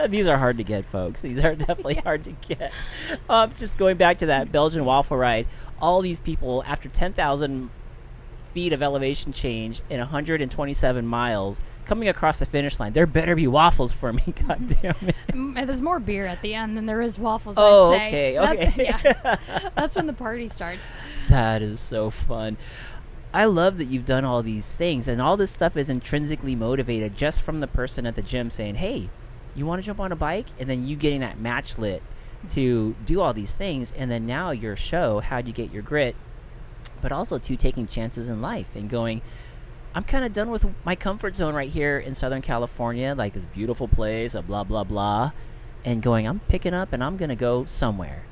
These are hard to get, folks. These are definitely hard to get. Just going back to that Belgian waffle ride, all these people, after 10,000 feet of elevation change in 127 miles, coming across the finish line, there better be waffles for me. God damn it.
There's more beer at the end than there is waffles,
Oh,
I'd say.
okay.
That's when the party starts.
That is so fun. I love that you've done all these things, and all this stuff is intrinsically motivated just from the person at the gym saying, hey, you want to jump on a bike? And then you getting that match lit to do all these things, and then now your show, How'd You Get Your Grit, but also to taking chances in life and going, I'm kind of done with my comfort zone right here in Southern California, like this beautiful place, blah, blah, blah, and going, I'm picking up and I'm going to go somewhere.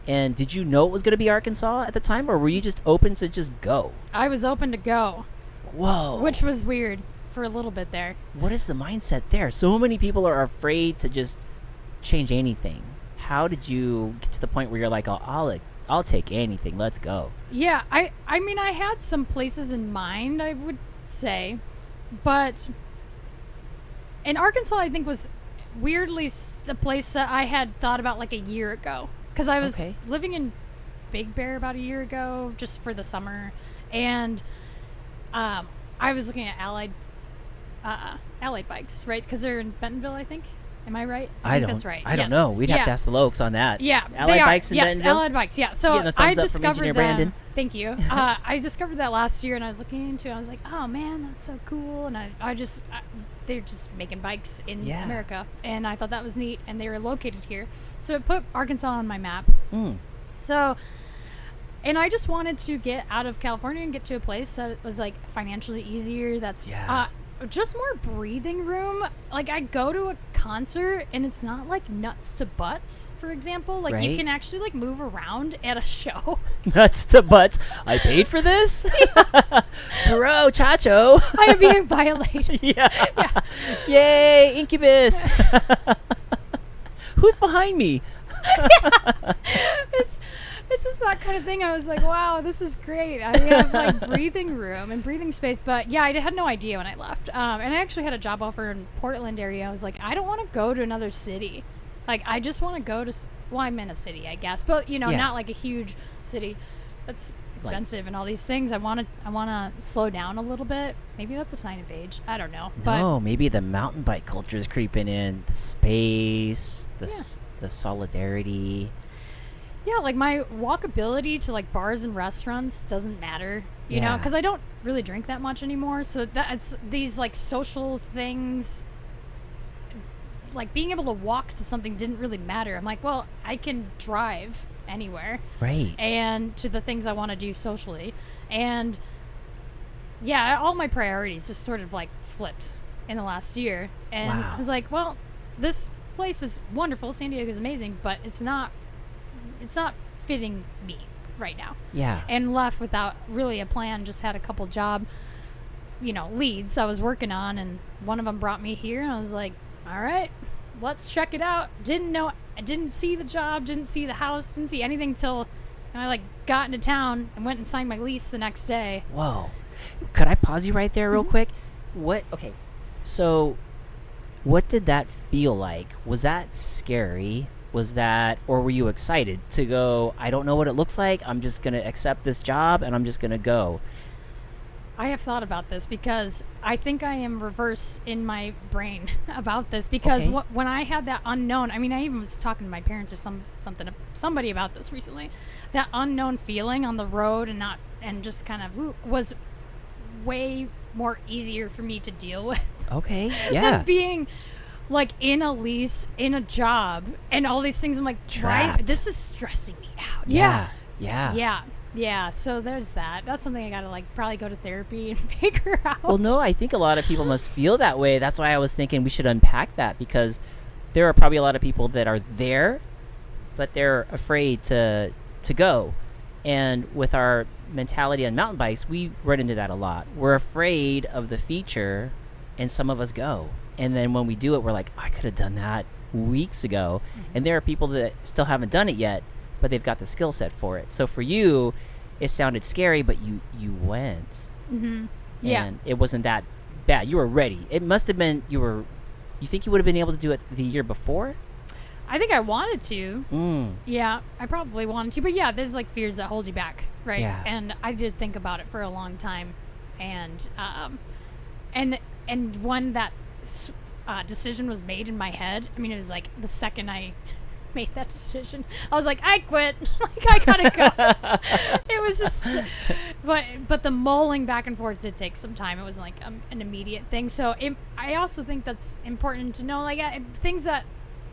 And did you know it was going to be Arkansas at the time, or were you just open to just go?
I was open to go.
Whoa.
Which was weird for a little bit there.
What is the mindset there? So many people are afraid to just change anything. How did you get to the point where you're like, I'll take anything. Let's go.
Yeah, I mean, I had some places in mind, I would say. But in Arkansas, I think was weirdly a place that I had thought about like a year ago. Because I was living in Big Bear about a year ago, just for the summer. And I was looking at Allied bikes, right? Because they're in Bentonville, I think. Am I right? I think that's right.
I don't know. We'd have to ask the Lokes on that.
Yeah,
Allied bikes in Bentonville?
Yes, Allied bikes. Yeah. So I discovered that.
Brandon.
Thank you. I discovered that last year, and I was looking into it. I was like, oh man, that's so cool. And they're just making bikes in America, and I thought that was neat. And they were located here, so it put Arkansas on my map. So, and I just wanted to get out of California and get to a place that was like financially easier. That's just more breathing room. Like, I go to a concert and it's not like nuts to butts, for example. Like, you can actually like move around at a show.
Nuts to butts. I paid for this? Bro, Chacho.
I am being violated.
Yeah. Yay, Incubus. Who's behind me?
It's just that kind of thing. I was like, wow, this is great. I have like breathing room and breathing space. But yeah, I had no idea when I left. And I actually had a job offer in Portland area. I was like, I don't want to go to another city. Like, I just want to go to, well, I'm in a city, I guess. But, not like a huge city that's expensive and all these things. I want to slow down a little bit. Maybe that's a sign of age. I don't know.
No, maybe the mountain bike culture is creeping in. The space, the solidarity.
Yeah, like my walkability to like bars and restaurants doesn't matter, you know, because I don't really drink that much anymore. So that's these like social things, like being able to walk to something didn't really matter. I'm like, well, I can drive anywhere.
Right.
And to the things I want to do socially. And yeah, all my priorities just sort of like flipped in the last year. And I was like, well, this place is wonderful. San Diego is amazing, but it's not fitting me right now.
Yeah.
And left without really a plan. Just had a couple job, leads I was working on, and one of them brought me here. And I was like, all right, let's check it out. I didn't see the job, didn't see the house, didn't see anything till I like got into town and went and signed my lease the next day.
Whoa. Could I pause you right there real quick? Okay. So what did that feel like? Was that scary? Or were you excited to go, I don't know what it looks like, I'm just going to accept this job and I'm just going to go?
I have thought about this because I think I am reverse in my brain about this because when I had that unknown, I mean, I even was talking to my parents or somebody about this recently, that unknown feeling on the road and just kind of was way more easier for me to deal with.
Okay, yeah.
Than being like in a lease, in a job, and all these things. I'm like,
trapped.
This is stressing me out. Yeah. So there's that. That's something I gotta like probably go to therapy and figure out.
Well, no, I think a lot of people must feel that way. That's why I was thinking we should unpack that, because there are probably a lot of people that are there, but they're afraid to go. And with our mentality on mountain bikes, we run into that a lot. We're afraid of the feature, and some of us go. And then when we do it, we're like, I could have done that weeks ago. Mm-hmm. And there are people that still haven't done it yet, but they've got the skill set for it. So for you, it sounded scary, but you went.
Mm-hmm. Yeah.
And it wasn't that bad. You were ready. It must have been, you think you would have been able to do it the year before?
I think I wanted to. Yeah, I probably wanted to. But yeah, there's like fears that hold you back, right?
Yeah.
And I did think about it for a long time. And when that decision was made in my head, I mean, it was like the second I made that decision, I was like, I quit. Like, I gotta go. It was just, but the mulling back and forth did take some time. It wasn't like an immediate thing. So I also think that's important to know, like things that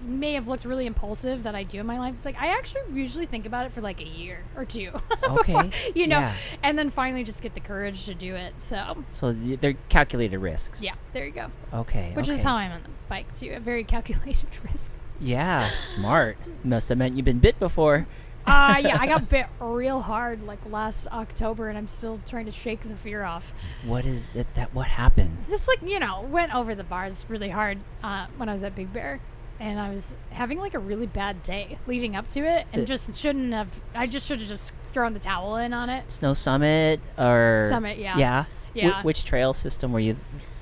may have looked really impulsive that I do in my life. It's like I actually usually think about it for like a year or two.
Okay.
Before, and then finally just get the courage to do it. So
they're calculated risks.
Yeah, there you go.
Okay.
Which is how I'm on the bike too. A very calculated risk.
Yeah, smart. Must have meant you've been bit before.
Yeah, I got bit real hard like last October, and I'm still trying to shake the fear off.
What is it what happened?
Just like, went over the bars really hard when I was at Big Bear. And I was having like a really bad day leading up to it, and I just should have just thrown the towel in on it.
Snow Summit or
Summit, yeah.
Which trail system were you?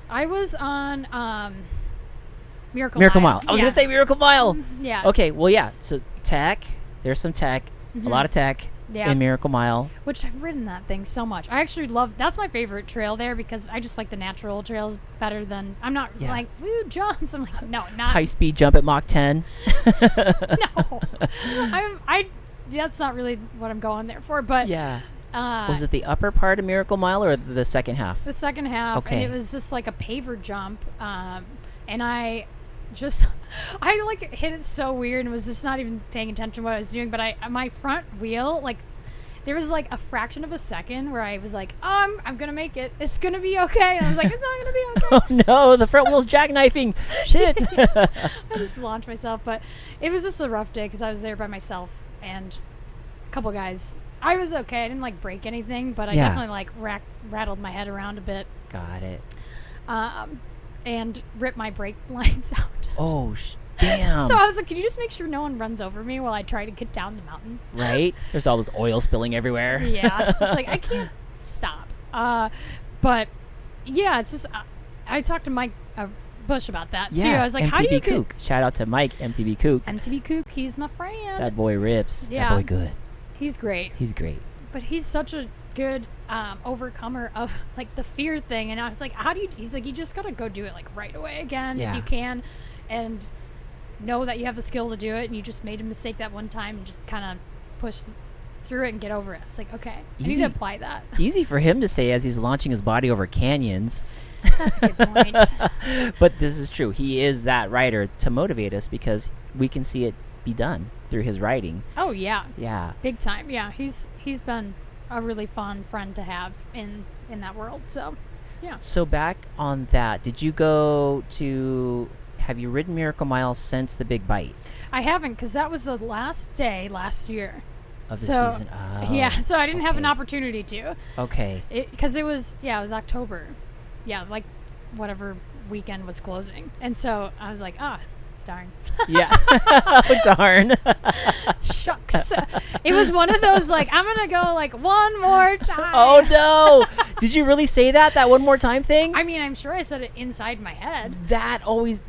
I was on Miracle
Mile. I was gonna say Miracle Mile.
Yeah.
Okay. Well, yeah. So there's some tech, a lot of tech in Miracle Mile.
Which I've ridden that thing so much. I actually that's my favorite trail there because I just like the natural trails better than, I'm not like, woo, jumps. I'm like, no, not.
High speed jump at Mach 10.
No. That's not really what I'm going there for, but.
Yeah. Was it the upper part of Miracle Mile or the second half?
The second half.
Okay.
And it was just like a paver jump. And I like hit it so weird and was just not even paying attention to what I was doing. But my front wheel, like, there was like a fraction of a second where I was like, I'm gonna make it. It's gonna be okay. And I was like, it's not gonna be okay.
Oh no, the front wheel's jackknifing. Shit.
I just launched myself, but it was just a rough day because I was there by myself and a couple guys. I was okay. I didn't like break anything, but I definitely like rattled my head around a bit.
Got it.
And ripped my brake lines out.
Oh, damn.
So I was like, can you just make sure no one runs over me while I try to get down the mountain?
Right? There's all this oil spilling everywhere.
Yeah. It's like, I can't stop. But, yeah, it's just, I talked to Mike Bush about that, too. I was like,
MTB
how do you
Kook. Shout out to Mike, MTB Kook.
MTB Kook, he's my friend.
That boy rips.
Yeah.
That boy good.
He's great.
He's great.
But he's such a good overcomer of like the fear thing, and I was like, he's like, you just gotta go do it like right away again if you can, and know that you have the skill to do it, and you just made a mistake that one time and just kind of push through it and get over it. It's like, okay, I need
Easy.
to apply that.
Easy for him to say as he's launching his body over canyons.
That's a good point.
But this is true. He is that rider to motivate us because we can see it be done through his riding.
Oh yeah,
Yeah.
big time. Yeah, he's been a really fun friend to have in that world. So, yeah.
So back on that, did you go to? Have you ridden Miracle Mile since the big bite
I haven't, because that was the last day last year.
of the
So,
season? Oh,
Yeah, so I didn't have an
okay.
opportunity to.
Okay.
Because it was October. Yeah, like whatever weekend was closing. And so I was like, darn.
Yeah. Oh, darn.
Shucks. It was one of those, like, I'm going to go, like, one more time.
Oh no! Did you really say that one more time thing?
I mean, I'm sure I said it inside my head.
That always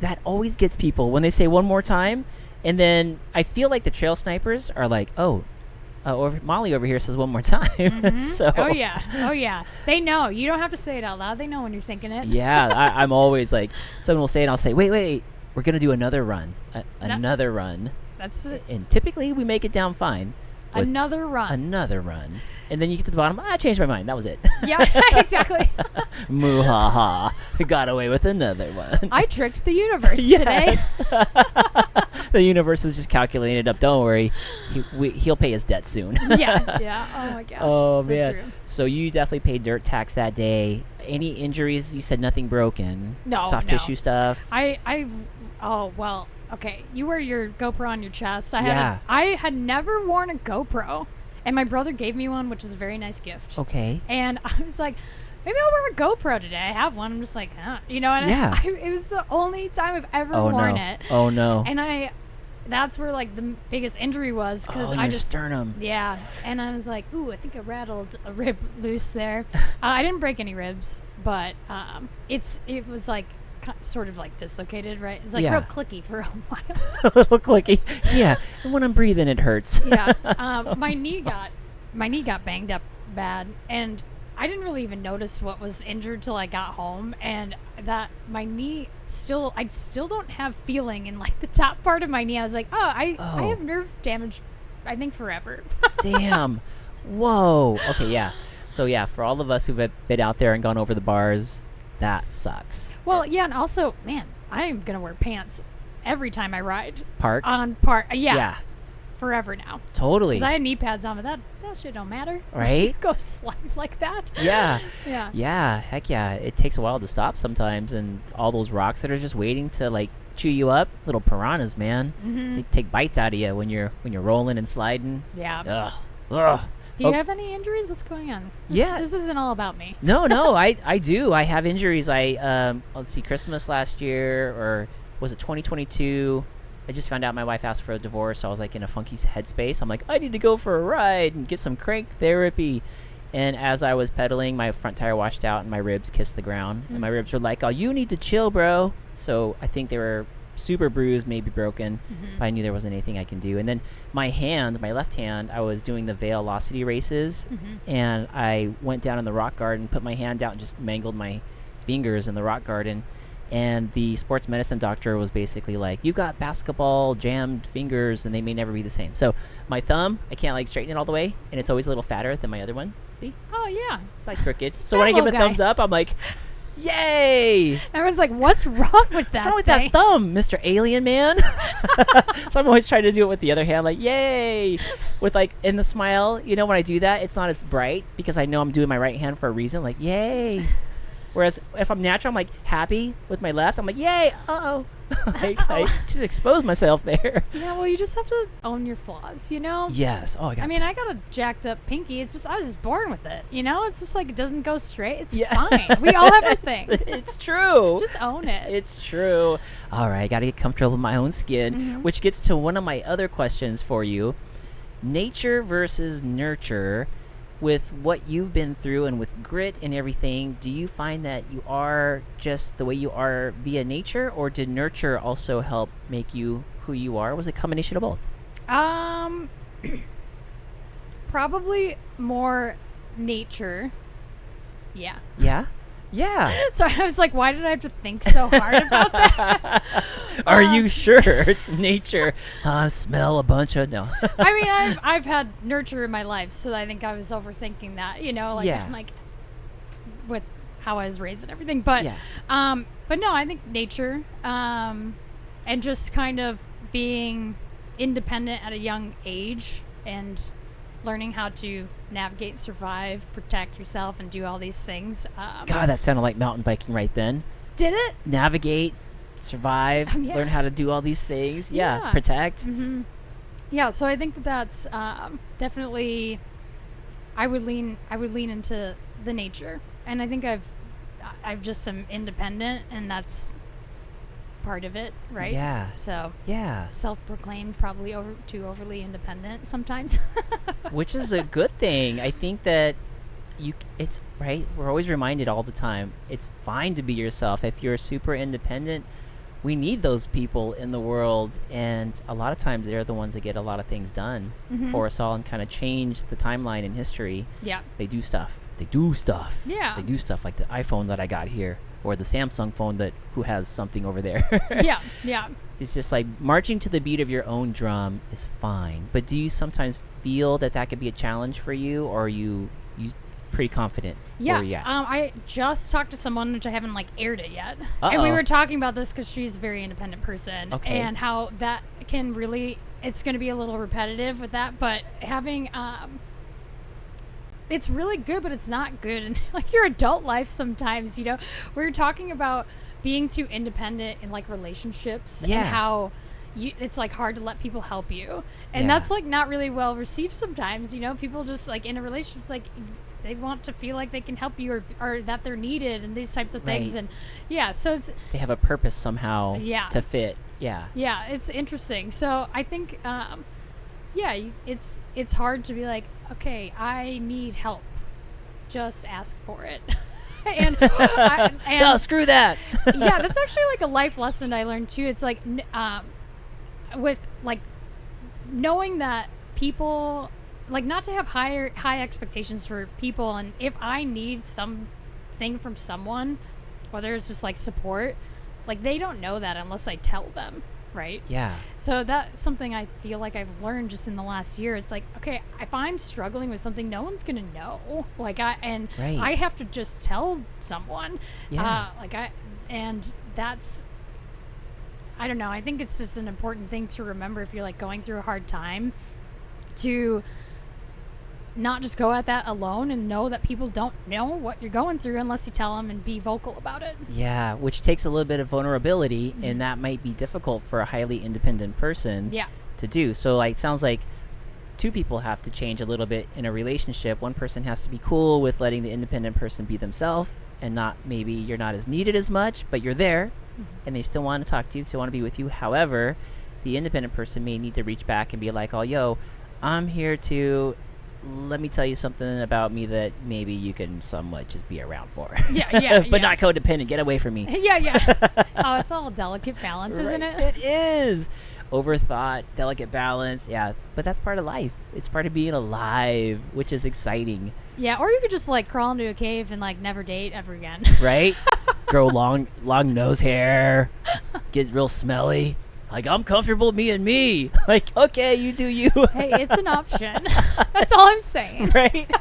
gets people when they say one more time, and then I feel like the trail snipers are like, Molly over here says one more time.
Mhm.
So
Oh yeah. They know. You don't have to say it out loud. They know when you're thinking it.
yeah, I'm always like, someone will say it, and I'll say, wait, we're gonna do another run, another run,
That's it.
and typically we make it down fine. with
Another run.
Another run, and then you get to the bottom. I changed my mind. That was it.
Yeah, exactly.
Moo ha ha! Got away with another one.
I tricked the universe today.
Yes. The universe is just calculating it up. Don't worry, he'll pay his debt soon.
Yeah. Oh my gosh.
Oh
so
man!
True.
So you definitely paid dirt tax that day. Any injuries? You said nothing broken.
No,
Soft
no.
tissue stuff.
Oh well. Okay, you wear your GoPro on your chest.
Yeah.
I had never worn a GoPro, and my brother gave me one, which is a very nice gift.
Okay.
And I was like, maybe I'll wear a GoPro today. I have one. I'm just like, you know, and
Yeah.
it was the only time I've ever
Oh
worn
no!
it.
Oh no!
And that's where like the biggest injury was, because
in
I
your
just
sternum.
Yeah, and I was like, ooh, I think I rattled a rib loose there. I didn't break any ribs, but it was like sort of like dislocated, right? It's like
Yeah.
real clicky for a while.
A little clicky. Yeah. And when I'm breathing, it hurts.
Yeah, my knee got banged up bad, and I didn't really even notice what was injured till I got home, and that my knee I still don't have feeling in like the top part of my knee. I was like, I have nerve damage, I think forever.
Damn. Whoa. Okay. Yeah. So yeah, for all of us who've been out there and gone over the bars, that sucks.
Well, yeah, and also, man, I'm gonna wear pants every time I ride
Park.
on park.
Yeah.
Forever now.
Totally.
Because I had knee pads on, but that shit don't matter.
Right?
Go slide like that.
Yeah.
Yeah.
Yeah. Heck yeah. It takes a while to stop sometimes, and all those rocks that are just waiting to like chew you up, little piranhas, man.
Mm-hmm.
They take bites out of you when you're rolling and sliding.
Yeah.
Ugh.
Do you have any injuries? What's going on?
Yeah.
This isn't all about me.
No, I do. I have injuries. Let's see, Christmas last year, or was it 2022? I just found out my wife asked for a divorce, so I was like in a funky headspace. I'm like, I need to go for a ride and get some crank therapy. And as I was pedaling, my front tire washed out and my ribs kissed the ground. And my ribs were like, oh, you need to chill, bro. So I think they were super bruised, maybe broken, but I knew there wasn't anything I can do. And then my left hand, I was doing the Velocity races, and I went down in the rock garden, put my hand out, and just mangled my fingers in the rock garden. And the sports medicine doctor was basically like, you got basketball jammed fingers, and they may never be the same. So my thumb, I can't like straighten it all the way, and it's always a little fatter than my other one. See?
Oh, yeah.
It's like crooked. So when I give a
guy.
thumbs up, I'm like, yay!
Everyone's like, what's wrong with that
What's wrong with
thing?
that thumb, Mr. Alien Man? So I'm always trying to do it with the other hand, like, yay! With, like, in the smile, you know, when I do that, it's not as bright because I know I'm doing my right hand for a reason, like, yay! Whereas if I'm natural, I'm, like, happy with my left. I'm like, yay! Uh-oh. I just exposed myself there.
Yeah, well, you just have to own your flaws, you know?
Yes. Oh, I got
I got a jacked up pinky. It's just, I was just born with it, you know? It's just like, it doesn't go straight. It's fine. We all have a thing.
It's true.
Just own it.
It's true. All right, I got to get comfortable in my own skin, which gets to one of my other questions for you. Nature versus nurture. With what you've been through and with grit and everything, do you find that you are just the way you are via nature, or did nurture also help make you who you are? Was it a combination of both?
Probably more nature. Yeah.
Yeah? Yeah.
So I was like, why did I have to think so hard about that?
Are you sure it's nature? Smell a bunch of no.
I mean, I've had nurture in my life, so I think I was overthinking that, like,
Yeah.
I'm like with how I was raised and everything. But
Yeah.
but no, I think nature, and just kind of being independent at a young age and learning how to navigate, survive, protect yourself, and do all these things.
God, that sounded like mountain biking right then.
Did it?
Navigate, survive,
Yeah.
learn how to do all these things. Yeah,
Yeah.
protect.
Mm-hmm. Yeah, so I think that's definitely. I would lean into the nature, and I think I've just am independent, and that's part of it, right?
Yeah.
So
Yeah.
self-proclaimed, probably too overly independent sometimes.
Which is a good thing. I think that it's right. We're always reminded all the time. It's fine to be yourself. If you're super independent, we need those people in the world, and a lot of times they're the ones that get a lot of things done
Mhm.
for us all and kind of change the timeline in history.
Yeah.
They do stuff. They do stuff.
Yeah.
They do stuff like the iPhone that I got here, or the Samsung phone who has something over there.
Yeah. Yeah.
It's just like marching to the beat of your own drum is fine. But do you sometimes feel that could be a challenge for you, or are you pretty confident?
Yeah.
where you're at?
I just talked to someone, which I haven't aired it yet, and we
Uh-oh.
were talking about this because she's a very independent person,
Okay.
and how that can really. It's going to be a little repetitive with that, but having it's really good, but it's not good in your adult life sometimes. We're talking about being too independent in relationships,
Yeah.
and how it's hard to let people help you, and
Yeah.
that's not really well received sometimes. People just in a relationship, they want to feel like they can help you, or that they're needed, and these types of things.
Right.
And yeah, so it's
They have a purpose somehow
Yeah.
to fit. Yeah.
it's interesting. So I think it's hard to be okay, I need help, just ask for it. and
No, screw that.
yeah, that's actually a life lesson I learned too. It's with knowing that people not to have high expectations for people, and if I need something from someone, whether it's just support, they don't know that unless I tell them, right?
Yeah.
So that's something I feel I've learned just in the last year. It's okay, if I'm struggling with something, no one's gonna know.
Right.
I have to just tell someone.
Yeah.
And that's, I don't know. I think it's just an important thing to remember if you're going through a hard time, to not just go at that alone, and know that people don't know what you're going through unless you tell them and be vocal about it.
Yeah, which takes a little bit of vulnerability, and that might be difficult for a highly independent person
Yeah.
to do. So it sounds like two people have to change a little bit in a relationship. One person has to be cool with letting the independent person be themselves, and maybe you're not as needed as much, but you're there, and they still want to talk to you, still want to be with you. However, the independent person may need to reach back and be oh, yo, I'm here to let me tell you something about me that maybe you can somewhat just be around for.
Yeah.
But not codependent. Get away from me.
Yeah. Oh, it's all delicate balance, isn't it?
It is. Overthought, delicate balance. Yeah. But that's part of life. It's part of being alive, which is exciting.
Yeah, or you could just crawl into a cave and never date ever again.
Right? Grow long nose hair. Get real smelly. I'm comfortable being me. Okay, you do you.
Hey, it's an option. That's all I'm saying.
Right?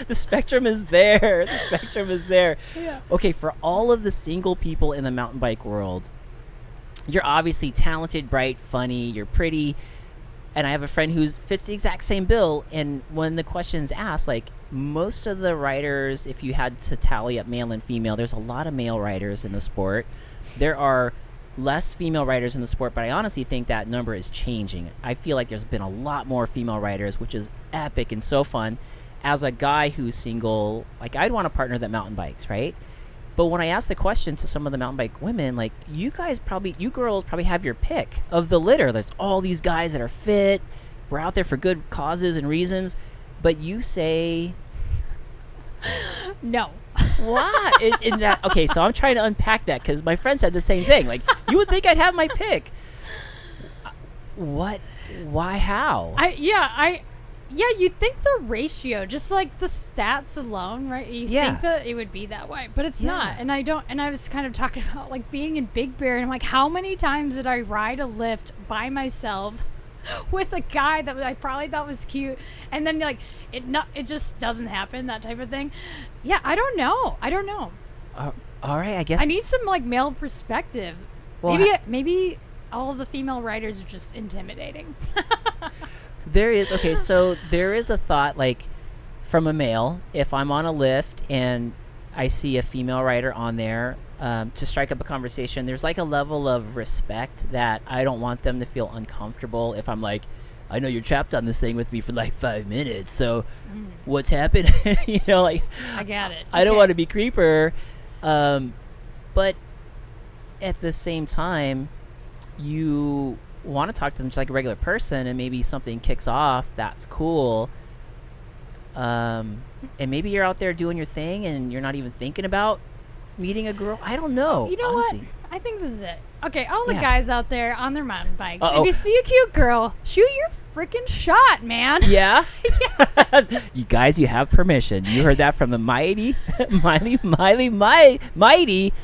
The spectrum is there. The spectrum is there.
Yeah.
Okay, for all of the single people in the mountain bike world, you're obviously talented, bright, funny, you're pretty, and I have a friend who fits the exact same bill, and when the question's asked, most of the riders, if you had to tally up male and female, there's a lot of male riders in the sport. There are less female riders in the sport, but I honestly think that number is changing. I feel like there's been a lot more female riders, which is epic and so fun. As a guy who's single, I'd want a partner that mountain bikes, right? But when I ask the question to some of the mountain bike women, you girls probably have your pick of the litter. There's all these guys that are fit. We're out there for good causes and reasons. But you say...
No.
What? in that, okay, so I'm trying to unpack that because my friend said the same thing. You would think I'd have my pick. What? Why? How?
Yeah, you'd think the ratio, just like the stats alone, right? You think that it would be that way, but it's not. And I was kind of talking about like being in Big Bear, and I'm like, how many times did I ride a lift by myself with a guy that I probably thought was cute, and then like it just doesn't happen, that type of thing. Yeah, I don't know.
All right, I guess
I need some like male perspective.
Well,
Maybe all of the female writers are just intimidating.
there is so there is a thought, like, from a male, if I'm on a lift and I see a female writer on there, to strike up a conversation, there's like a level of respect that I don't want them to feel uncomfortable if I'm like, I know you're trapped on this thing with me for like 5 minutes, so what's happening? Like,
I get it.
I don't want to be creeper, but at the same time, you want to talk to them just like a regular person, and maybe something kicks off. That's cool. And maybe you're out there doing your thing and you're not even thinking about meeting a girl. I don't know.
You know
honestly.
what? I think this is it. Okay, all the guys out there on their mountain bikes,
Uh-oh.
if you see a cute girl, shoot your freaking shot, man.
Yeah? You guys, you have permission. You heard that from the mighty, I can't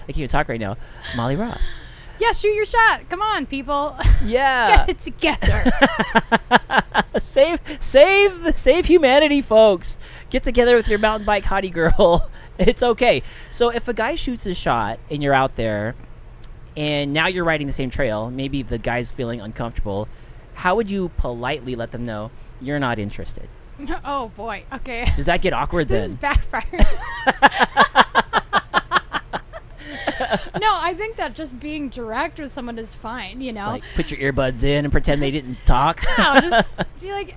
even talk right now, Molly Ross.
Yeah, shoot your shot. Come on, people.
Yeah.
Get it together.
Save humanity, folks. Get together with your mountain bike hottie girl. It's okay. So if a guy shoots a shot and you're out there and now you're riding the same trail, maybe the guy's feeling uncomfortable, how would you politely let them know you're not interested?
Oh, boy. Okay.
Does that get awkward then?
This is backfiring. No, I think that just being direct with someone is fine,
Like, put your earbuds in and pretend they didn't talk?
No, just be like,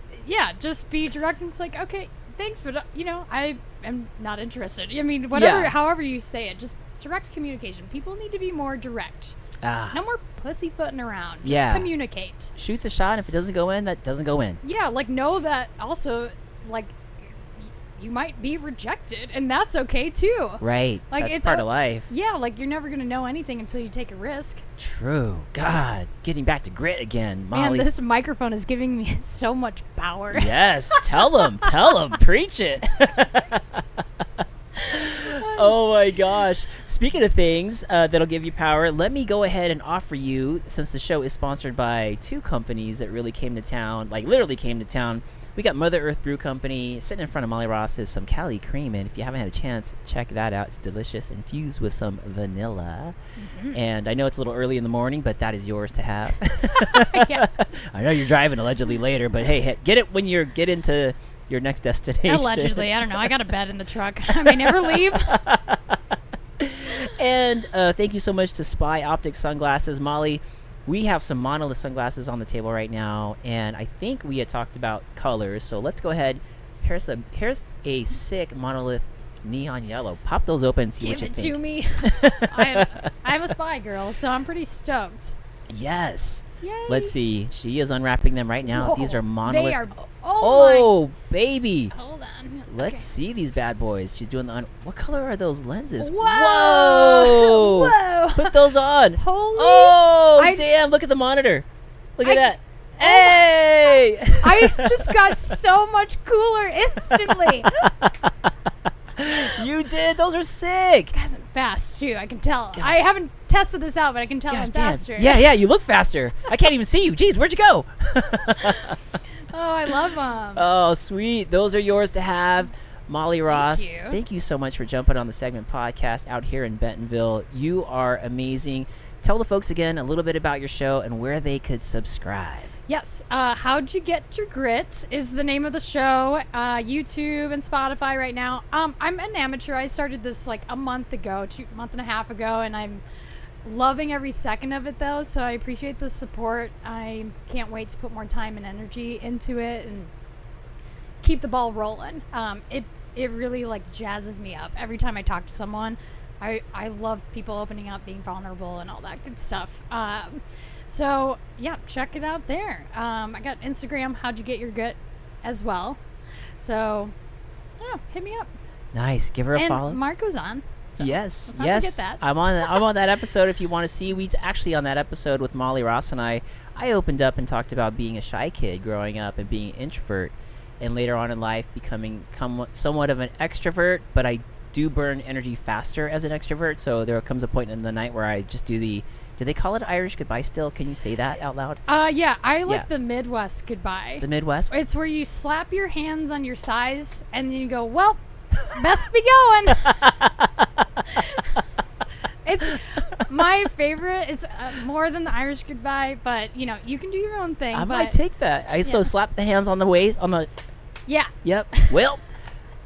just be direct, and it's like, okay, thanks, but, I am not interested. I mean, however you say it, just direct communication. People need to be more direct. No more pussyfooting around. Just communicate.
Shoot the shot, and if it doesn't go in, that doesn't go in.
Yeah, like, know that also, like, you might be rejected, and that's okay too.
Right.
Like,
that's
it's
part of life.
Yeah, like, you're never gonna know anything until you take a risk.
True. God, getting back to grit again, Molly.
Man, this microphone is giving me so much power.
Yes, tell them, preach it. Oh my gosh. Speaking of things that'll give you power, let me go ahead and offer you, since the show is sponsored by two companies that really came to town, like literally came to town. We got Mother Earth Brew Company. Sitting in front of Molly Ross is some Cali cream, and if you haven't had a chance, check that out. It's delicious, infused with some vanilla. Mm-hmm. And I know it's a little early in the morning, but that is yours to have.
Yeah.
I know you're driving allegedly later, but hey, get it when you get into your next destination.
Allegedly. I don't know. I got a bed in the truck. I may never leave.
And thank you so much to Spy Optics Sunglasses. Molly, we have some monolith sunglasses on the table right now, and I think we had talked about colors, so let's go ahead. Here's a sick monolith neon yellow. Pop those open and see what you think.
Give it to me. I'm a spy girl, so I'm pretty stoked.
Yes.
Yay.
Let's see. She is unwrapping them right now.
Whoa,
these are monolith.
They are.
Oh baby.
Hold on.
Let's see these bad boys. She's doing the. What color are those lenses?
Whoa!
Whoa! Put those on.
Holy!
Oh, damn! Look at the monitor. Look at that. Hey!
I just got so much cooler instantly.
You did. Those are sick.
Guys, I'm fast too. I can tell.
Gosh.
I haven't tested this out, but I can tell I'm faster.
Yeah. You look faster. I can't even see you. Jeez, where'd you go?
Oh, I love them.
Oh, sweet. Those are yours to have. Molly Ross, thank you so much for jumping on the Segment Podcast out here in Bentonville. You are amazing. Tell the folks again a little bit about your show and where they could subscribe.
Yes. How'd You Get Your Grit is the name of the show. YouTube and Spotify right now. I'm an amateur. I started this like a month and a half ago, and I'm loving every second of it though, so I appreciate the support. I can't wait to put more time and energy into it and keep the ball rolling. It really like jazzes me up every time I talk to someone. I love people opening up, being vulnerable, and all that good stuff. So yeah, check it out there. I got Instagram, How'd You Get Your Grit, as well. So yeah, hit me up.
Nice. Give her a follow.
And Marco's on. So
yes.
Forget that.
I'm on that episode. If you want to see, actually on that episode with Molly Ross and I opened up and talked about being a shy kid growing up and being an introvert. and later on in life becoming somewhat of an extrovert, but I do burn energy faster as an extrovert. So there comes a point in the night where I just do they call it Irish goodbye still? Can you say that out loud?
Yeah, I like the Midwest goodbye.
The Midwest?
It's where you slap your hands on your thighs and then you go, well, best be going. It's my favorite. It's more than the Irish goodbye, but you can do your own thing.
I might take that. So slap the hands on the waist, on the...
Yeah.
Yep. Well,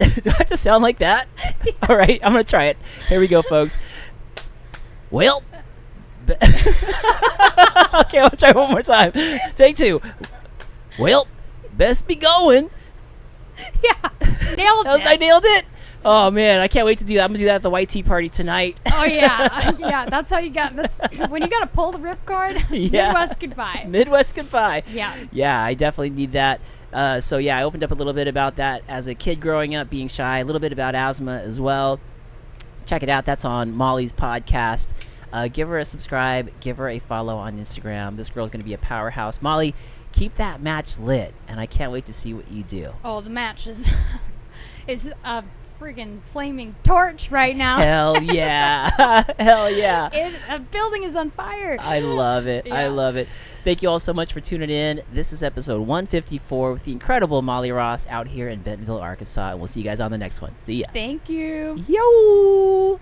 do I have to sound like that? Yeah. All right, I'm going to try it. Here we go, folks. Well... Okay, I'll try one more time. Take 2. Well, best be going.
Yeah, nailed it.
I nailed it. Oh man, I can't wait to do that. I'm gonna do that at the white tea party tonight.
Oh yeah, yeah. That's how you got. That's when you gotta pull the ripcord. Yeah. Midwest goodbye.
Midwest goodbye.
Yeah.
Yeah, I definitely need that. So yeah, I opened up a little bit about that as a kid growing up, being shy. A little bit about asthma as well. Check it out. That's on Molly's podcast. Give her a subscribe. Give her a follow on Instagram. This girl's going to be a powerhouse. Molly, keep that match lit, and I can't wait to see what you do.
Oh, the match is a friggin' flaming torch right now.
Hell yeah. Hell yeah.
A building is on fire.
I love it.
Yeah.
I love it. Thank you all so much for tuning in. This is episode 154 with the incredible Molly Ross out here in Bentonville, Arkansas. And we'll see you guys on the next one. See ya.
Thank you.
Yo.